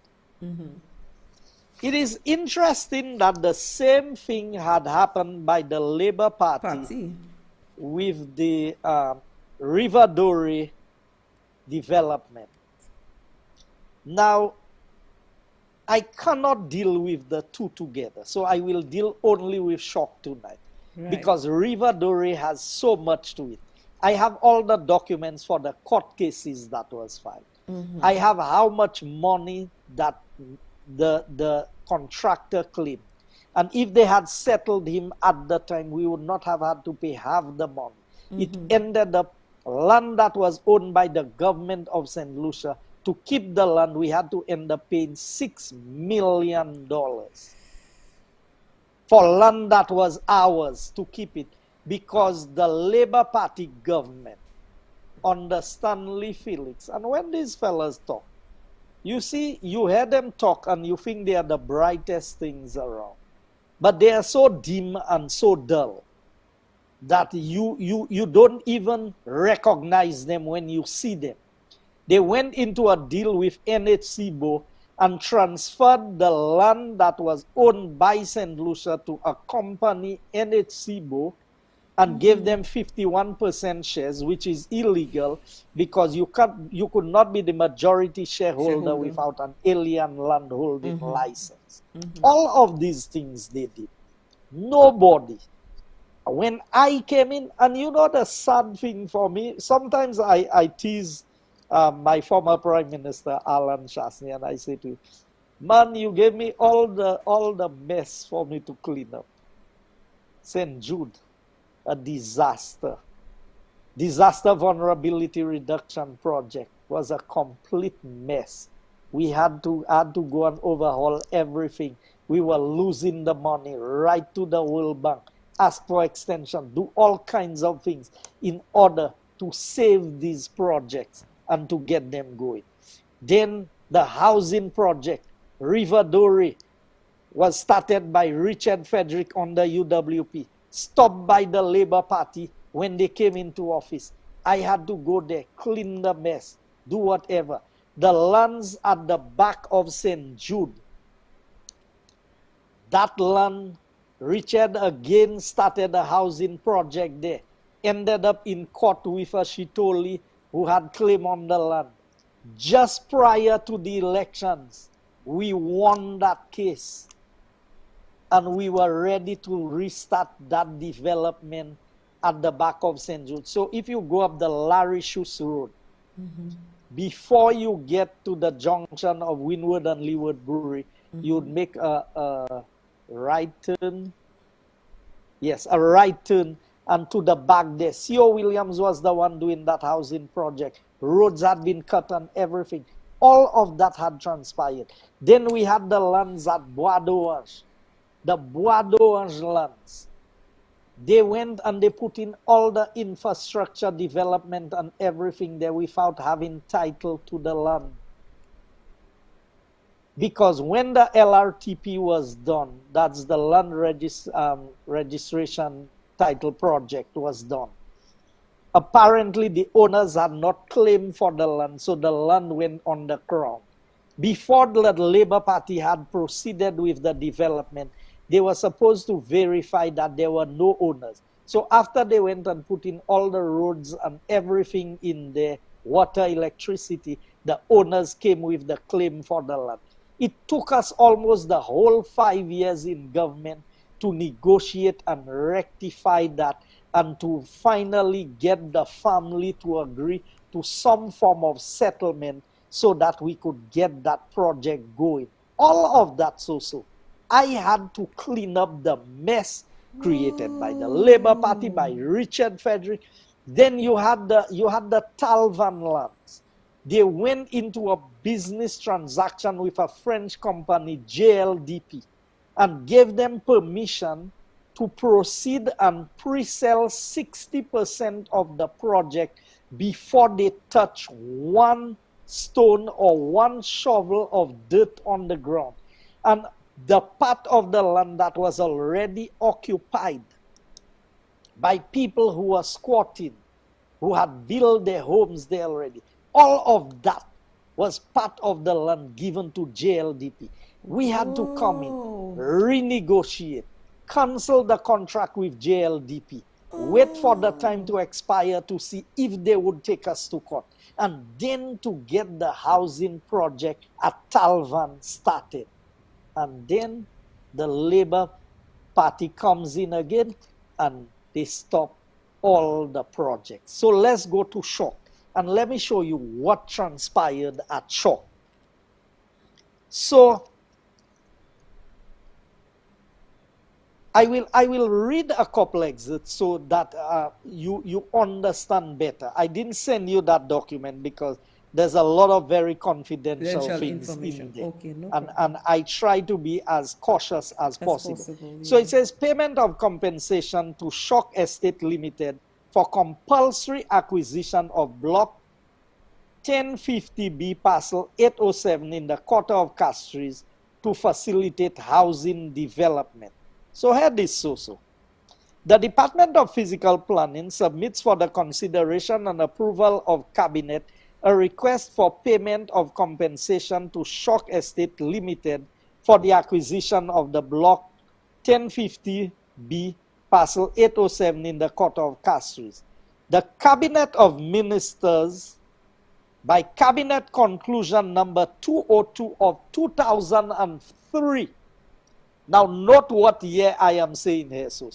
It is interesting that the same thing had happened by the Labour Party with the River Dorey development. Now, I cannot deal with the two together, so I will deal only with shock tonight. Right. Because River Dorey has so much to it. I have all the documents for the court cases that was filed. Mm-hmm. I have how much money that the contractor claimed. And if they had settled him at the time, we would not have had to pay half the money. Mm-hmm. It ended up land that was owned by the government of St. Lucia. To keep the land, we had to end up paying $6 million for land that was ours to keep it, because the Labour Party government under Stanley Felix, and when these fellas talk, you see, you hear them talk and you think they are the brightest things around. But they are so dim and so dull that you don't even recognize them when you see them. They went into a deal with NHCBO and transferred the land that was owned by St. Lucia to a company, NHCBO, and gave them 51% shares, which is illegal because you could not be the majority shareholder without an alien landholding license. All of these things they did. Nobody. When I came in, and you know the sad thing for me, sometimes I tease my former Prime Minister, Alan Shasney, and I say to him, man, you gave me all the mess for me to clean up. St. Jude, a disaster. Disaster Vulnerability Reduction Project was a complete mess. We had to go and overhaul everything. We were losing the money, right to the World Bank, ask for extension, do all kinds of things in order to save these projects and to get them going. Then the housing project, River Dorey, was started by Richard Frederick under UWP, stopped by the Labour Party when they came into office. I had to go there, clean the mess, do whatever. The lands at the back of St. Jude, that land, Richard again started a housing project there, ended up in court with a Shitoli who had claim on the land. Just prior to the elections, we won that case. And we were ready to restart that development at the back of St. Jude. So if you go up the Larry Schuss Road, before you get to the junction of Wynwood and Leeward Brewery, you'd make a right turn. Yes, a right turn. And to the back there, C.O. Williams was the one doing that housing project. Roads had been cut and everything. All of that had transpired. Then we had the lands at Bois d'Orange. The Bois d'Orange lands. They went and they put in all the infrastructure development and everything there without having title to the land. Because when the LRTP was done, that's the land registration title project was done. Apparently the owners had not claimed for the land, so the land went on the crown. Before the Labour Party had proceeded with the development, they were supposed to verify that there were no owners. So after they went and put in all the roads and everything in there, water, electricity, the owners came with the claim for the land. It took us almost the whole 5 years in government to negotiate and rectify that and to finally get the family to agree to some form of settlement so that we could get that project going. All of that so. I had to clean up the mess created by the Labour Party, by Richard Frederick. Then you had the Talvan lands. They went into a business transaction with a French company, JLDP, and gave them permission to proceed and pre-sell 60% of the project before they touch one stone or one shovel of dirt on the ground. And the part of the land that was already occupied by people who were squatting, who had built their homes there already, all of that was part of the land given to JLDP. We had to come in, Oh. renegotiate, cancel the contract with JLDP, wait for the time to expire to see if they would take us to court, and then to get the housing project at Talvan started. And then the Labour Party comes in again and they stop all the projects. So let's go to Shock. And let me show you what transpired at Shock. So I will read a couple excerpts so that you understand better. I didn't send you that document because there's a lot of very confidential things in there. Okay, no and I try to be as cautious as possible. possible, So yeah. it says payment of compensation to Shock Estate Limited for compulsory acquisition of block 1050B parcel 807 in the quarter of Castries to facilitate housing development. So here this so. The Department of Physical Planning submits for the consideration and approval of Cabinet a request for payment of compensation to Shock Estate Limited for the acquisition of the block 1050B parcel 807 in the quarter of Castries. The Cabinet of Ministers, by Cabinet Conclusion number 202 of 2003. Now note what year I am saying here, so.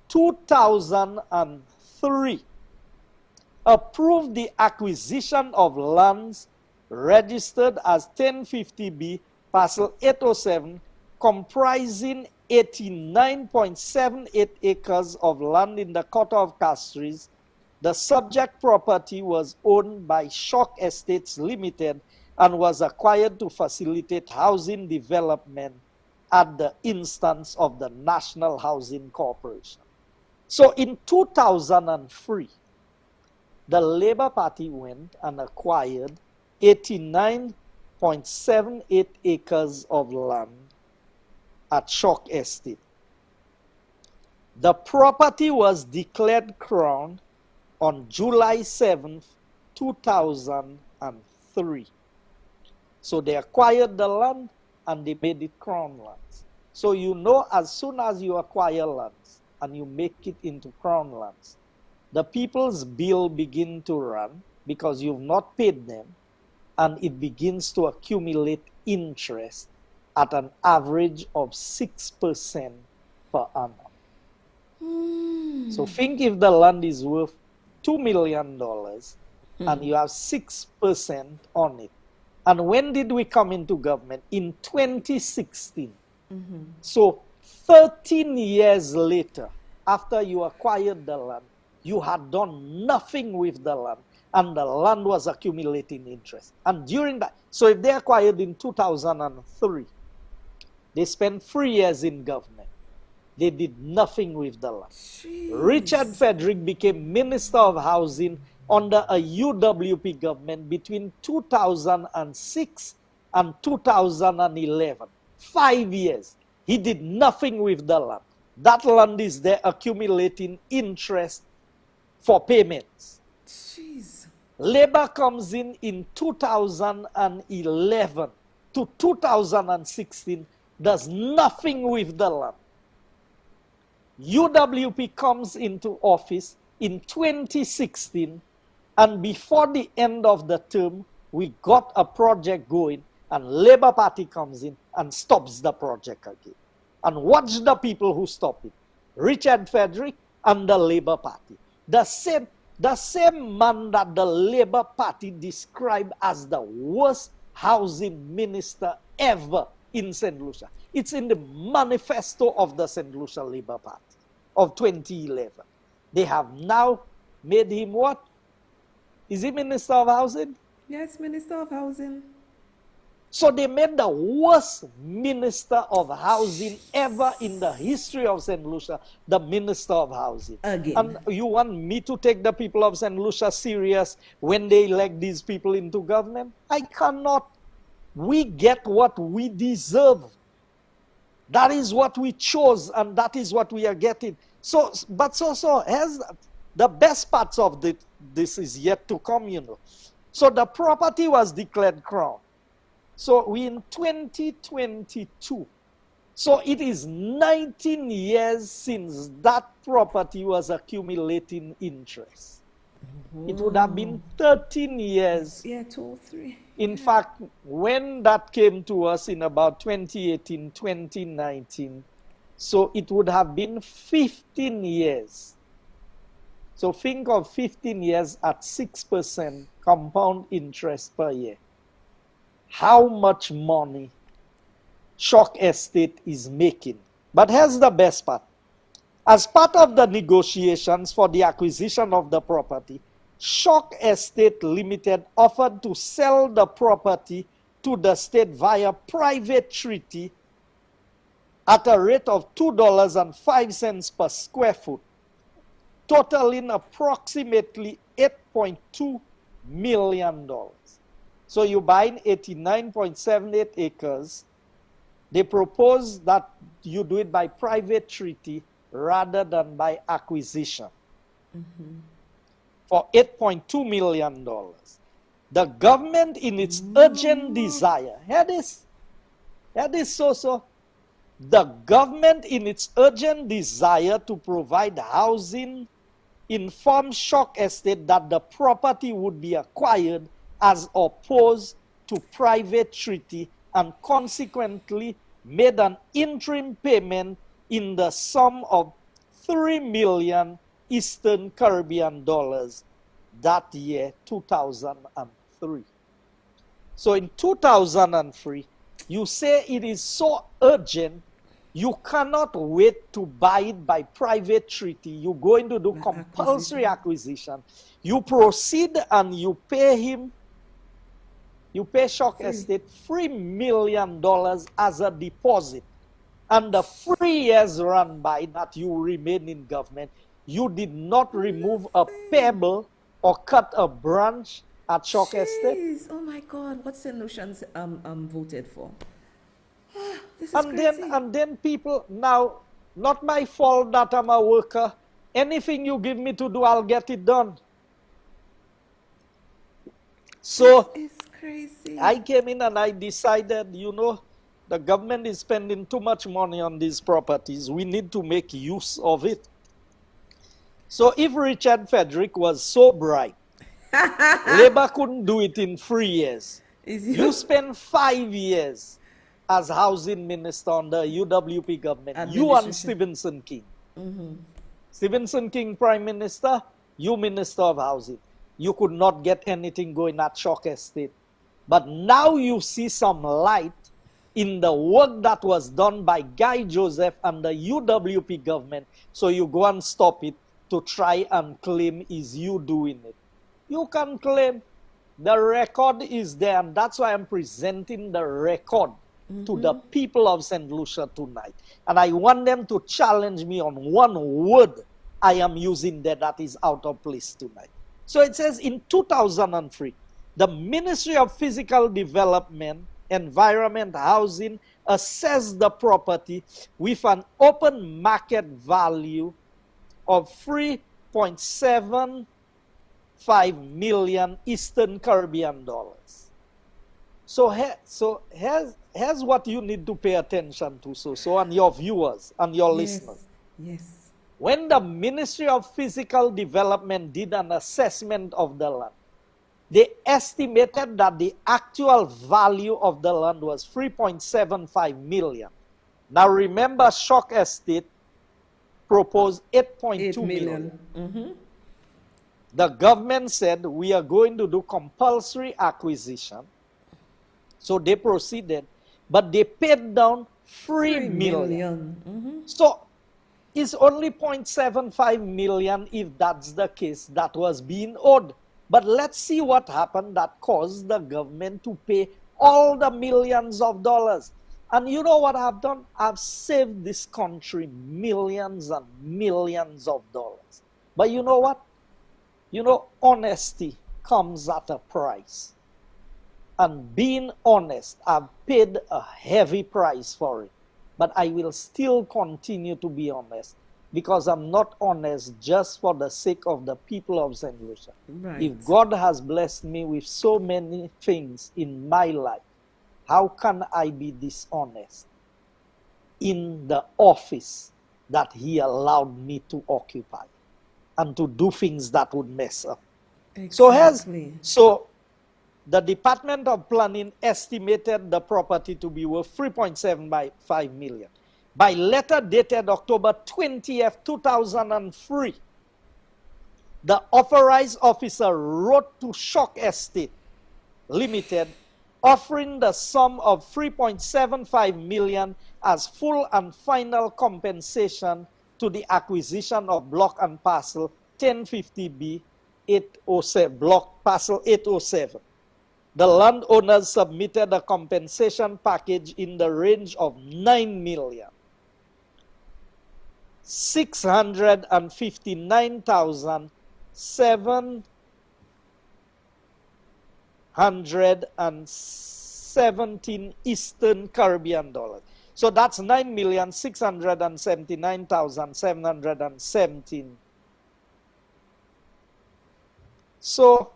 2003. Approved the acquisition of lands registered as 1050B parcel 807 comprising 89.78 acres of land in the quarter of Castries. The subject property was owned by Shock Estates Limited and was acquired to facilitate housing development at the instance of the National Housing Corporation. So in 2003, the Labour Party went and acquired 89.78 acres of land at Shock Estate. The property was declared Crown on July 7th, 2003. So they acquired the land and they made it Crown lands. So you know, as soon as you acquire lands and you make it into Crown lands, the people's bill begin to run because you've not paid them, and it begins to accumulate interest at an average of 6% per annum. So think if the land is worth $2 million and you have 6% on it. And when did we come into government? In 2016. So 13 years later, after you acquired the land, you had done nothing with the land, and the land was accumulating interest. And during that, so if they acquired in 2003, they spent 3 years in government. They did nothing with the land. Jeez. Richard Frederick became Minister of Housing under a UWP government between 2006 and 2011. 5 years. He did nothing with the land. That land is there accumulating interest for payments. Jeez. Labour comes in 2011 to 2016, does nothing with the land. UWP comes into office in 2016, and before the end of the term, we got a project going, and Labour Party comes in and stops the project again. And watch the people who stop it. Richard Frederick and the Labour Party. The same man that the Labour Party described as the worst housing minister ever in St. Lucia. It's in the manifesto of the St. Lucia Labour Party of 2011. They have now made him what? Is he Minister of Housing? Yes, Minister of Housing. So they made the worst Minister of Housing ever in the history of St. Lucia, the Minister of Housing. Again. And you want me to take the people of St. Lucia serious when they elect these people into government? I cannot. We get what we deserve. That is what we chose, and that is what we are getting. So here's the best parts of this is yet to come, you know. So the property was declared Crown. So we're in 2022. So it is 19 years since that property was accumulating interest. It would have been 13 years. Yeah, 2 or 3. In fact, when that came to us in about 2018, 2019, so it would have been 15 years. So think of 15 years at 6% compound interest per year. How much money Shock Estate is making. But here's the best part. As part of the negotiations for the acquisition of the property, Shock Estate Limited offered to sell the property to the state via private treaty at a rate of $2.05 per square foot, totaling approximately $8.2 million. So you're buying 89.78 acres. They propose that you do it by private treaty rather than by acquisition for $8.2 million. The government, in its urgent desire, hear this so. The government, in its urgent desire to provide housing, informed Shock Estate that the property would be acquired as opposed to private treaty, and consequently made an interim payment in the sum of $3 million Eastern Caribbean dollars that year, 2003. So in 2003, you say it is so urgent, you cannot wait to buy it by private treaty. You're going to do compulsory acquisition. You proceed and you pay him, you pay Shock Estate $3 million as a deposit. And the 3 years run by that you remain in government, you did not remove a pebble or cut a branch at Shock Estate. Oh my God, what St. Lucians voted for? This is crazy. And then people, now, not my fault that I'm a worker. Anything you give me to do, I'll get it done. So it's crazy. I came in and I decided, the government is spending too much money on these properties. We need to make use of it. So if Richard Frederick was so bright, Labour couldn't do it in 3 years. You spent 5 years as housing minister under UWP government. You and Stephenson King. Stephenson King prime minister, you minister of housing. You could not get anything going at Shock Estate. But now you see some light in the work that was done by Guy Joseph and the UWP government. So you go and stop it to try and claim is you doing it. You can claim. The record is there, and that's why I'm presenting the record to the people of St. Lucia tonight. And I want them to challenge me on one word I am using there that is out of place tonight. So it says in 2003, the Ministry of Physical Development, Environment, Housing assessed the property with an open market value of $3.75 million Eastern Caribbean dollars. So here's what you need to pay attention to, so and your viewers and your listeners. Yes. When the Ministry of Physical Development did an assessment of the land, they estimated that the actual value of the land was $3.75 million. Now remember, Shock Estate proposed $8.2 million. The government said, we are going to do compulsory acquisition. So they proceeded, but they paid down $3 million. So it's only $0.75 million, if that's the case, that was being owed. But let's see what happened that caused the government to pay all the millions of dollars. And you know what I've done? I've saved this country millions and millions of dollars. But you know what? Honesty comes at a price. And being honest, I've paid a heavy price for it. But I will still continue to be honest, because I'm not honest just for the sake of the people of St. Lucia. Right. If God has blessed me with so many things in my life, how can I be dishonest in the office that he allowed me to occupy and to do things that would mess up? Exactly. So the Department of Planning estimated the property to be worth $3.75 million. By letter dated October 20th, 2003, the authorized officer wrote to Shock Estate Limited, offering the sum of $3.75 million as full and final compensation to the acquisition of block and parcel 1050B 807, block parcel 807. The landowners submitted a compensation package in the range of $9,659,717 Eastern Caribbean dollars. So that's $9,679,717. So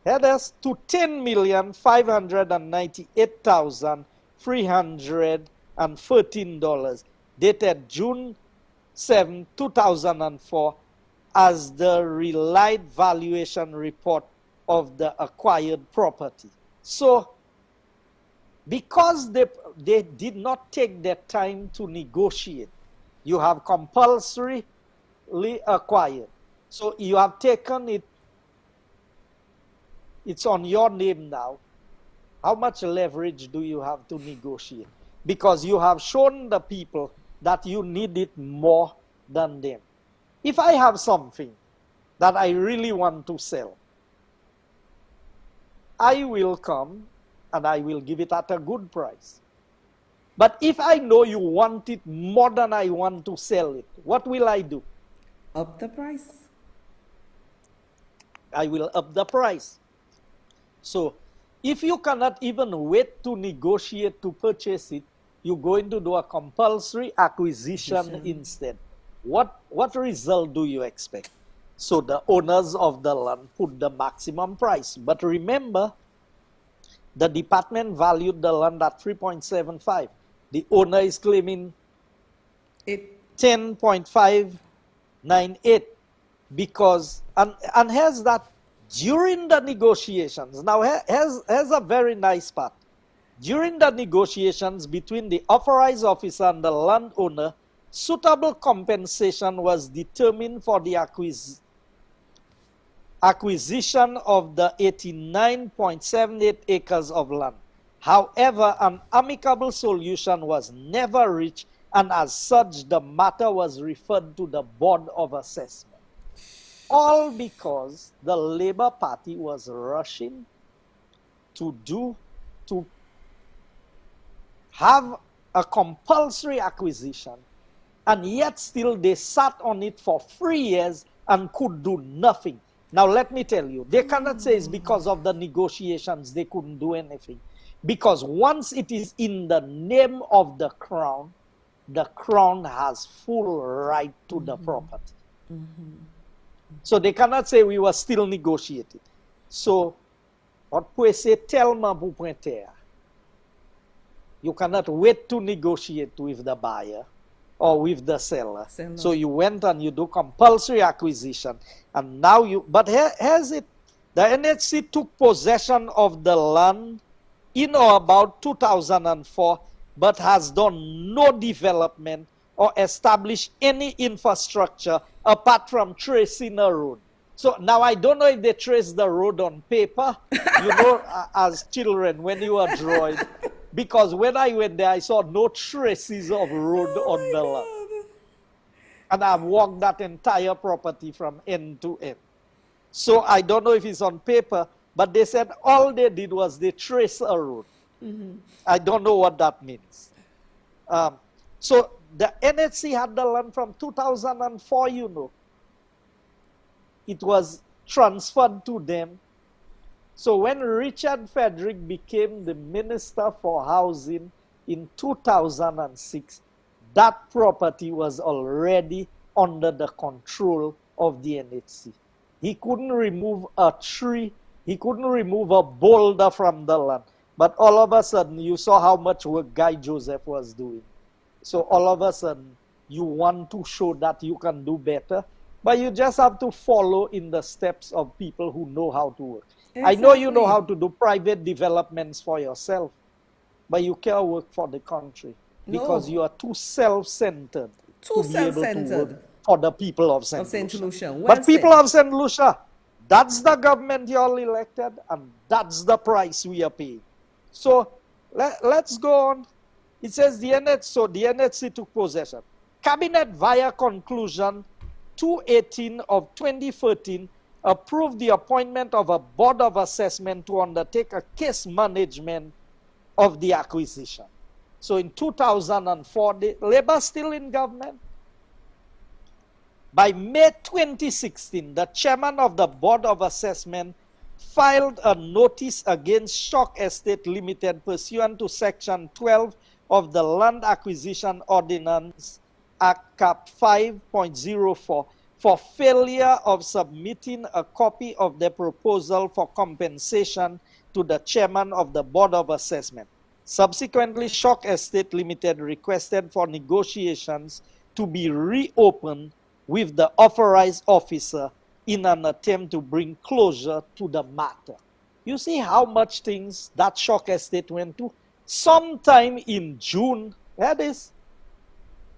that is to $10,598,313, dated June 7, 2004, as the relied valuation report of the acquired property. So, because they did not take their time to negotiate, you have compulsorily acquired. So you have taken it, it's on your name now. How much leverage do you have to negotiate? Because you have shown the people that you need it more than them. If I have something that I really want to sell, I will come and I will give it at a good price. But if I know you want it more than I want to sell it, what will I do? Up the price. I will up the price. So, if you cannot even wait to negotiate to purchase it, you're going to do a compulsory acquisition instead. What result do you expect? So the owners of the land put the maximum price. But remember, the department valued the land at 3.75. The owner is claiming 10.598 because, and here's that, during the negotiations, now here's a very nice part. During the negotiations between the authorized officer and the landowner, suitable compensation was determined for the acquisition of the 89.78 acres of land. However, an amicable solution was never reached, and as such, the matter was referred to the Board of Assessment. All because the Labour Party was rushing to have a compulsory acquisition, and yet still they sat on it for 3 years and could do nothing. Now let me tell you, they cannot say it's because of the negotiations they couldn't do anything. Because once it is in the name of the crown has full right to the property. So they cannot say we were still negotiating. So, what peut say tellement pour pointer. You cannot wait to negotiate with the buyer or with the seller. So you went and you do compulsory acquisition. And now but here's it. The NHC took possession of the land in or about 2004, but has done no development or established any infrastructure apart from tracing a road. So now I don't know if they trace the road on paper, you know, as children when you were drawing. Because when I went there, I saw no traces of road on the land. And I've walked that entire property from end to end. So I don't know if it's on paper, but they said all they did was they traced a road. I don't know what that means. So the NHC had the land from 2004, you know. It was transferred to them. So when Richard Frederick became the Minister for Housing in 2006, that property was already under the control of the NHC. He couldn't remove a tree He couldn't remove a boulder from the land. But all of a sudden, you saw how much work Guy Joseph was doing. So all of a sudden, you want to show that you can do better, but you just have to follow in the steps of people who know how to work. Exactly. I know you know how to do private developments for yourself, but you can't work for the country because you are too self-centered to be able to work for the people of St. Lucia. Well, but people of St. Lucia, that's the government you all elected, and that's the price we are paying. So let's go on. It says the NHC took possession. Cabinet via conclusion 218 of 2013 approved the appointment of a board of assessment to undertake a case management of the acquisition. So in 2004, Labour still in government. By May 2016, the chairman of the board of assessment filed a notice against Shock Estate Limited pursuant to Section 12 of the Land Acquisition Ordinance Act Cap 5.04 for failure of submitting a copy of the proposal for compensation to the chairman of the Board of Assessment. Subsequently, Shock Estate Limited requested for negotiations to be reopened with the authorized officer in an attempt to bring closure to the matter. You see how much things that Shock Estate went to? Sometime in June, that is,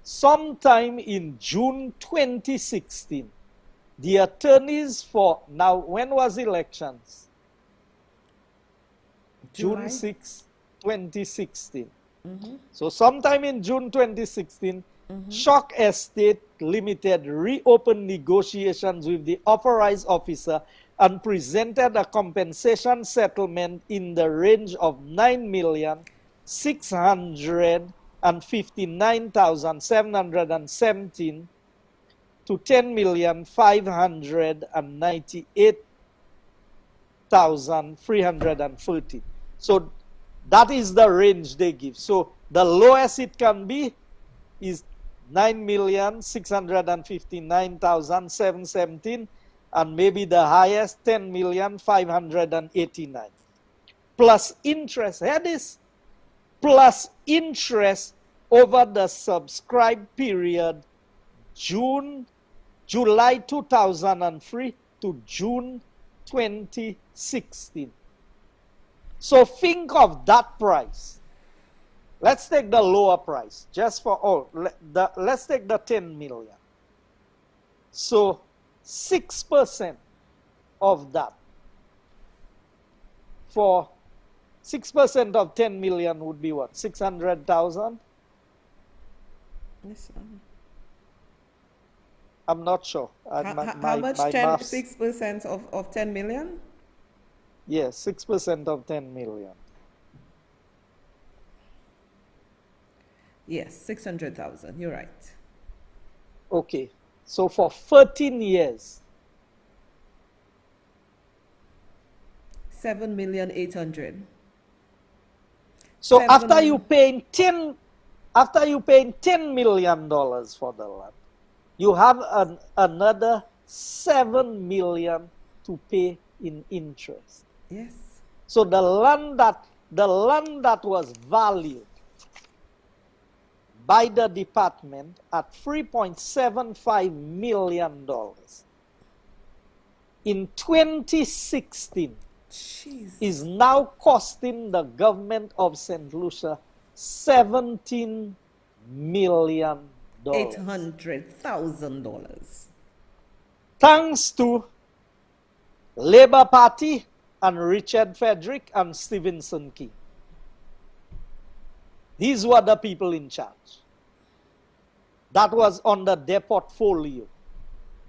sometime in June 2016, the attorneys for, now when was elections? July? June 6, 2016. So sometime in June 2016, Shock Estate Limited reopened negotiations with the authorized officer and presented a compensation settlement in the range of $9,659,717 to $10,598,330. So that is the range they give. So the lowest it can be is 9,659,717, and maybe the highest 10,589,000 plus interest. That is plus interest over the subscribed period July 2003 to June 2016. So think of that price. Let's take the lower price, just for all. Let's take the 10 million. So 6% of that, for 6% of 10 million would be what? 600,000? Yes, I'm not sure. How much? 6% of 10 million? Yes, 6% of 10 million. Yes, 600,000. You're right. Okay. So for 13 years. 7,800,000. So after you paying $10 million for the land, you have another 7 million to pay in interest. Yes. So the land that was valued by the department at $3.75 million in 2016 is now costing the government of St. Lucia $17 million. $800,000. Thanks to Labour Party and Richard Frederick and Stevenson King. These were the people in charge. That was under their portfolio.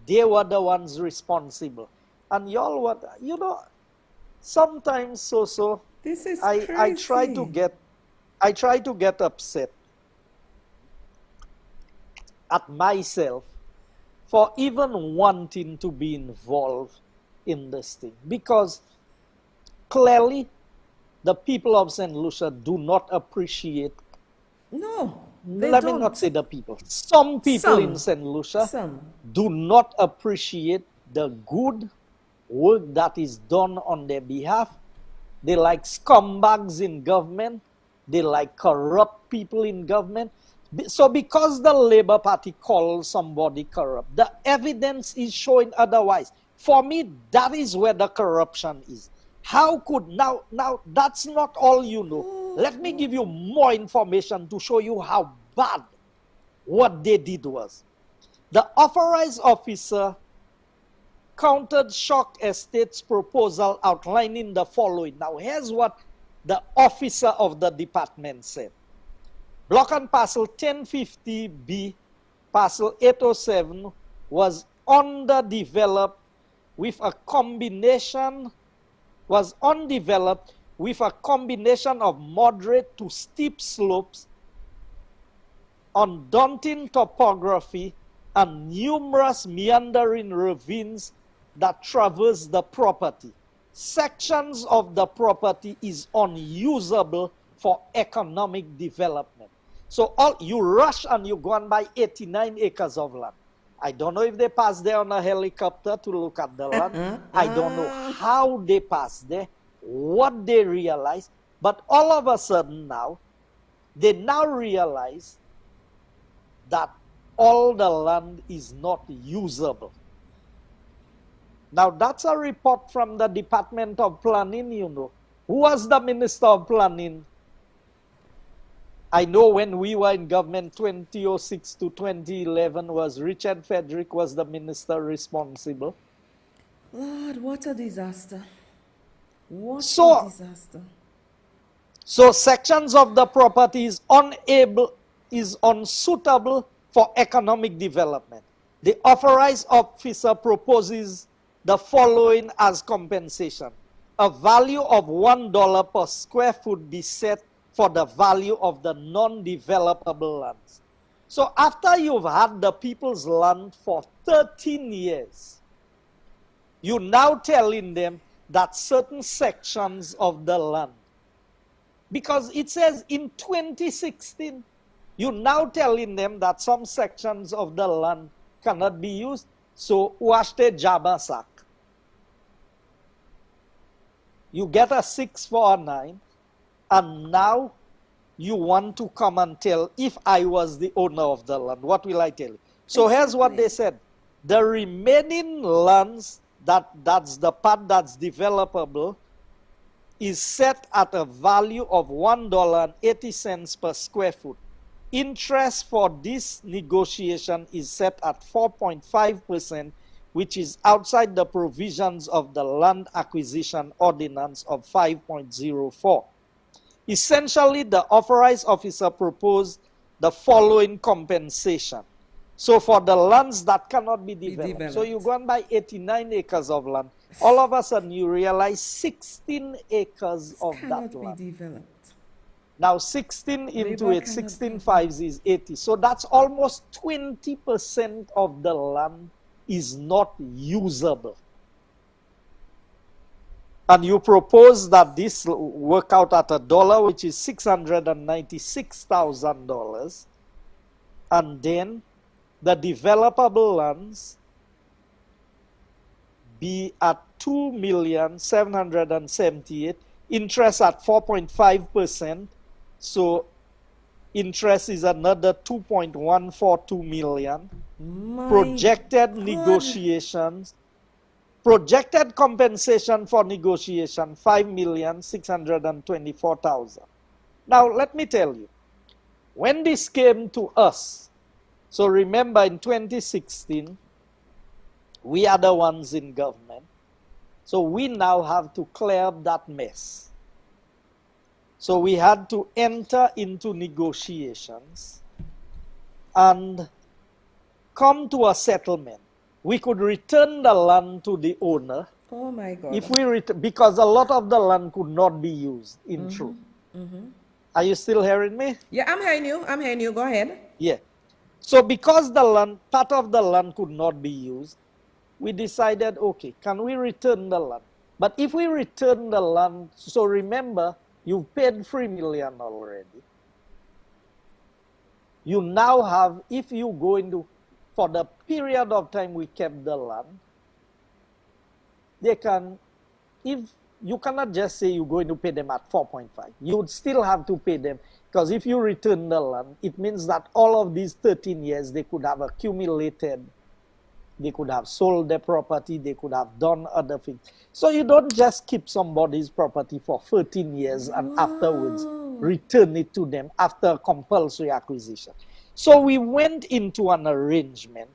They were the ones responsible. And y'all were, you know, sometimes this is I try to get upset at myself for even wanting to be involved in this thing, because clearly the people of St. Lucia do not appreciate. No, let me not say the people. Some people in St. Lucia do not appreciate the good work that is done on their behalf. They like scumbags in government. They like corrupt people in government. So because the Labour Party calls somebody corrupt, the evidence is showing otherwise. For me, that is where the corruption is. How could, now that's not all you know. Let me give you more information to show you how bad what they did was. The authorized officer countered Shock Estate's proposal outlining the following. Now, here's what the officer of the department said. Block and Parcel 1050B, Parcel 807 was undeveloped with a combination of moderate to steep slopes, undaunting topography, and numerous meandering ravines that traverse the property. Sections of the property is unusable for economic development. So you rush and you go and buy 89 acres of land. I don't know if they passed there on a helicopter to look at the land. I don't know how they passed there, what they realized. But all of a sudden now, they now realize that all the land is not usable. Now, that's a report from the Department of Planning, you know. Who was the Minister of Planning? I know when we were in government 2006 to 2011 was Richard Frederick was the minister responsible. Lord, what a disaster. What a disaster. So sections of the property is unsuitable for economic development. The authorized officer proposes the following as compensation. A value of $1 per square foot be set for the value of the non-developable lands. So after you've had the people's land for 13 years, you're now telling them that certain sections of the land, because it says in 2016, you're now telling them that some sections of the land cannot be used. So, washte jabasak. You get a 649, and now you want to come and tell, if I was the owner of the land, what will I tell you? So here's what they said. The remaining lands, that's the part that's developable, is set at a value of $1.80 per square foot. Interest for this negotiation is set at 4.5%, which is outside the provisions of the Land Acquisition Ordinance of 5.04. Essentially, the authorized officer proposed the following compensation. So for the lands that cannot be developed. So you go and buy 89 acres of land. All of a sudden you realize 16 acres of that land cannot be developed. Now 16 into it, 16 fives is 80. So that's almost 20% of the land is not usable. And you propose that this work out at $1, which is $696,000. And then the developable lands be at $2,778,000, interest at 4.5%. So interest is another $2.142 million. Projected negotiations, projected compensation for negotiation, $5,624,000. Now let me tell you, when this came to us, so remember in 2016, we are the ones in government. So we now have to clear up that mess. So we had to enter into negotiations and come to a settlement. We could return the land to the owner. Oh my God. If we because a lot of the land could not be used in truth. Are you still hearing me? Yeah, I'm hearing you. I'm hearing you. Go ahead. Yeah. So because the land, part of the land could not be used, we decided, okay, can we return the land? But if we return the land, so remember, you've paid $3 million already. You now have, if you go into, for the period of time we kept the land, they can, if you cannot just say you're going to pay them at 4.5, you would still have to pay them, because if you return the land, it means that all of these 13 years they could have accumulated, they could have sold their property, they could have done other things. So you don't just keep somebody's property for 13 years and afterwards return it to them after compulsory acquisition. So we went into an arrangement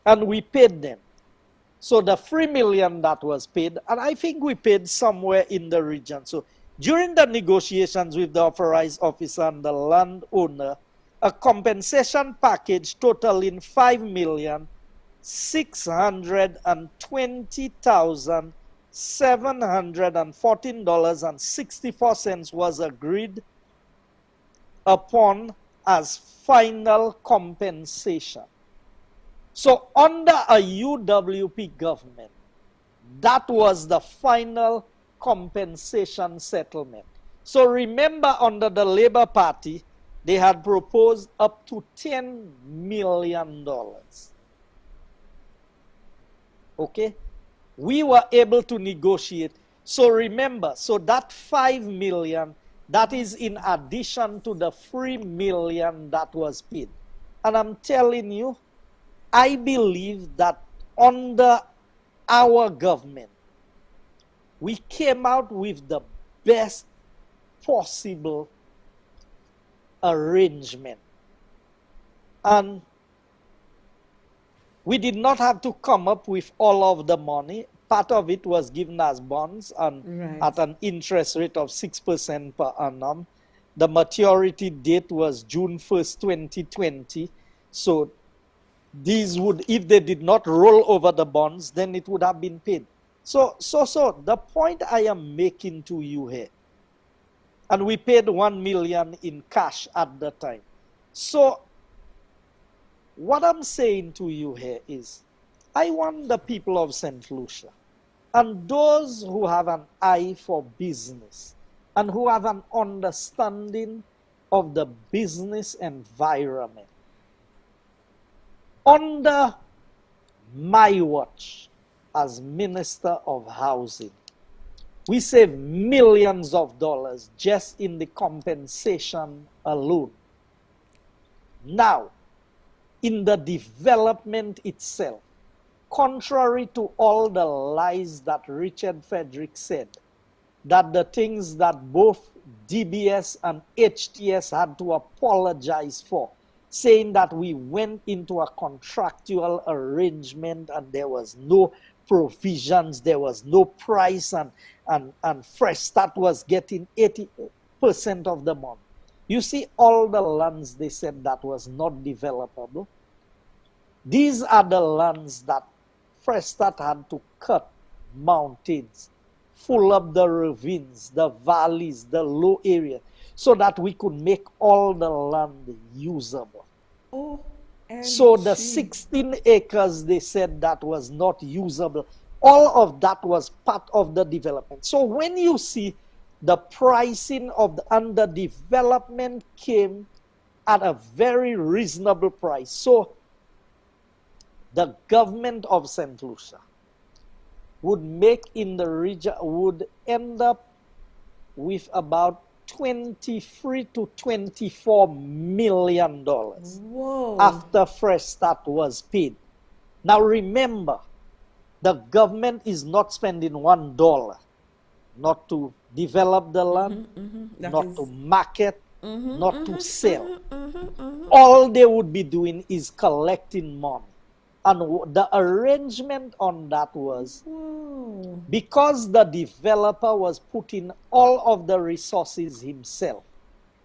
and we paid them. So the 3 million that was paid, and I think we paid somewhere in the region. So during the negotiations with the authorized officer and the landowner, a compensation package totaling $5,620,714.64 was agreed upon as final compensation. So under a UWP government, that was the final compensation settlement. So remember, under the Labour Party, they had proposed up to $10 million. Okay? We were able to negotiate. So remember, so that 5 million, that is in addition to the 3 million that was paid. And I'm telling you, I believe that under our government, we came out with the best possible arrangement. And we did not have to come up with all of the money. Part of it was given as bonds and at an interest rate of 6% per annum. The maturity date was June 1st, 2020. So these would, if they did not roll over the bonds, then it would have been paid. So the point I am making to you here, and we paid 1 million in cash at the time. So what I'm saying to you here is, I want the people of St. Lucia and those who have an eye for business and who have an understanding of the business environment, under my watch as Minister of Housing, we saved millions of dollars just in the compensation alone. Now, in the development itself, contrary to all the lies that Richard Frederick said, that the things that both DBS and HTS had to apologize for, saying that we went into a contractual arrangement and there was no provisions, there was no price, and Fresh Start was getting 80% of the money. You see, all the lands they said that was not developable, these are the lands that Fresh Start had to cut mountains, full up the ravines, the valleys, the low area, so that we could make all the land usable. So the 16 acres they said that was not usable, all of that was part of the development. So when you see the pricing of the under development came at a very reasonable price. So the government of St. Lucia would make in the region, would end up with about $23 to $24 million after Fresh Start was paid. Now remember, the government is not spending $1 not to develop the land, not to market, not to sell. All they would be doing is collecting money. And the arrangement on that was, because the developer was putting all of the resources himself,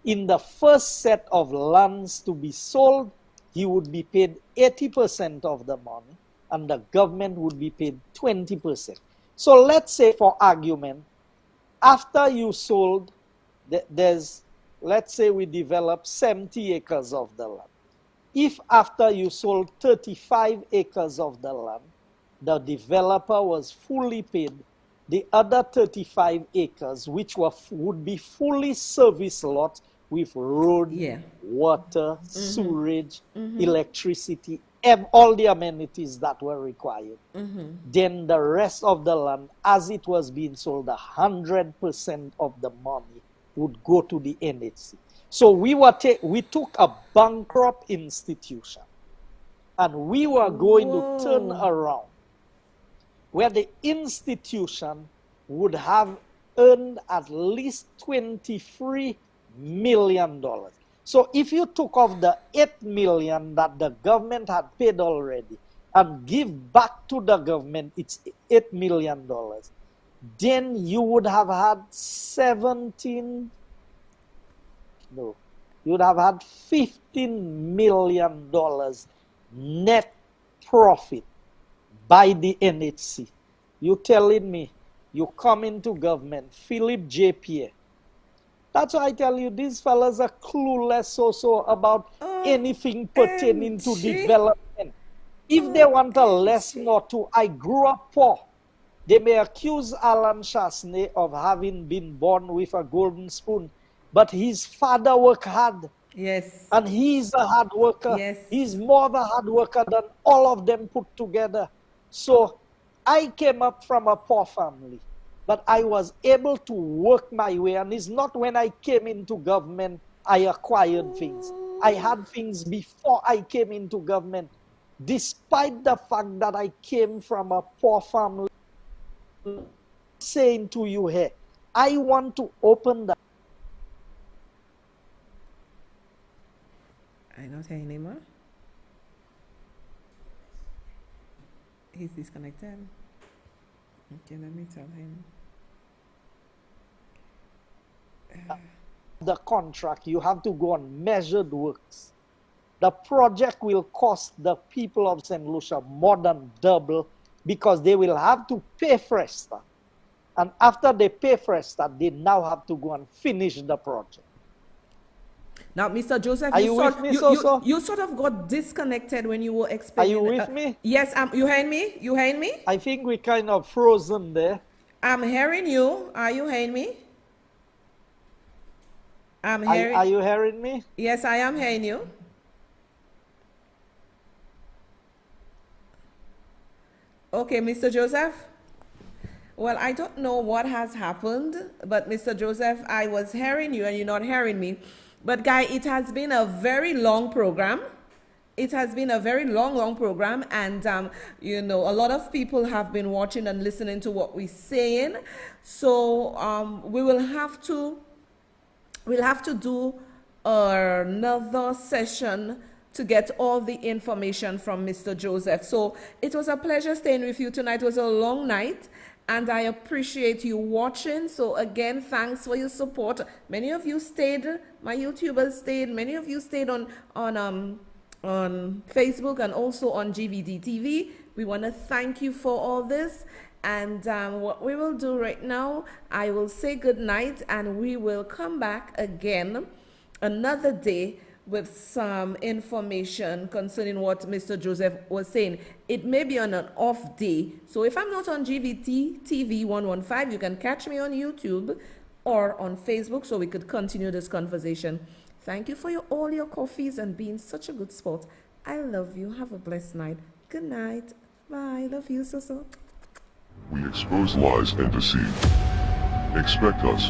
in the first set of lands to be sold, he would be paid 80% of the money, and the government would be paid 20%. So let's say, for argument, after you sold, let's say we developed 70 acres of the land. If after you sold 35 acres of the land, the developer was fully paid, the other 35 acres, which would be fully serviced lots with road, water, sewerage, electricity, all the amenities that were required. Then the rest of the land, as it was being sold, 100% of the money would go to the NHC. So we took a bankrupt institution and we were going to turn around where the institution would have earned at least $23 million. So if you took off the $8 million that the government had paid already and give back to the government its $8 million, then you would have had $15 million net profit by the NHC. You telling me you come into government, Philip J. Pierre. That's why I tell you, these fellas are clueless also about anything pertaining to development. If they want a lesson or two, I grew up poor. They may accuse Alan Chasney of having been born with a golden spoon, but his father worked hard. Yes. And he's a hard worker. Yes. He's more of a hard worker than all of them put together. So I came up from a poor family, but I was able to work my way. And it's not when I came into government, I acquired things. I had things before I came into government. Despite the fact that I came from a poor family, saying to you here, I want to open the... I'm not hearing anymore. He's disconnected. Okay, let me tell him. The contract, you have to go on measured works. The project will cost the people of St. Lucia more than double because they will have to pay for it. And after they pay for it, they now have to go and finish the project. Now, Mr. Joseph, Are you with me, so? You sort of got disconnected when you were explaining. Are you with me? Yes, you hearing me? You hearing me? I think we kind of frozen there. I'm hearing you. Are you hearing me? I'm hearing. Are you hearing me? Yes, I am hearing you. Okay, Mr. Joseph. Well, I don't know what has happened, but Mr. Joseph, I was hearing you and you're not hearing me. But Guy, it has been a very long program. It has been a very long program, and you know, a lot of people have been watching and listening to what we're saying. So we'll have to do another session to get all the information from Mr. Joseph. So it was a pleasure staying with you tonight. It was a long night, and I appreciate you watching. So again, thanks for your support. Many of you stayed, my YouTubers stayed, many of you stayed on Facebook and also on GVD TV. We want to thank you for all this. And what we will do right now, I will say good night, and we will come back again another day with some information concerning what Mr. Joseph was saying. It may be on an off day. So if I'm not on GVT TV 115, you can catch me on YouTube or on Facebook so we could continue this conversation. Thank you for all your coffees and being such a good sport. I love you. Have a blessed night. Good night. Bye. Love you, so. We expose lies and deceit. Expect us.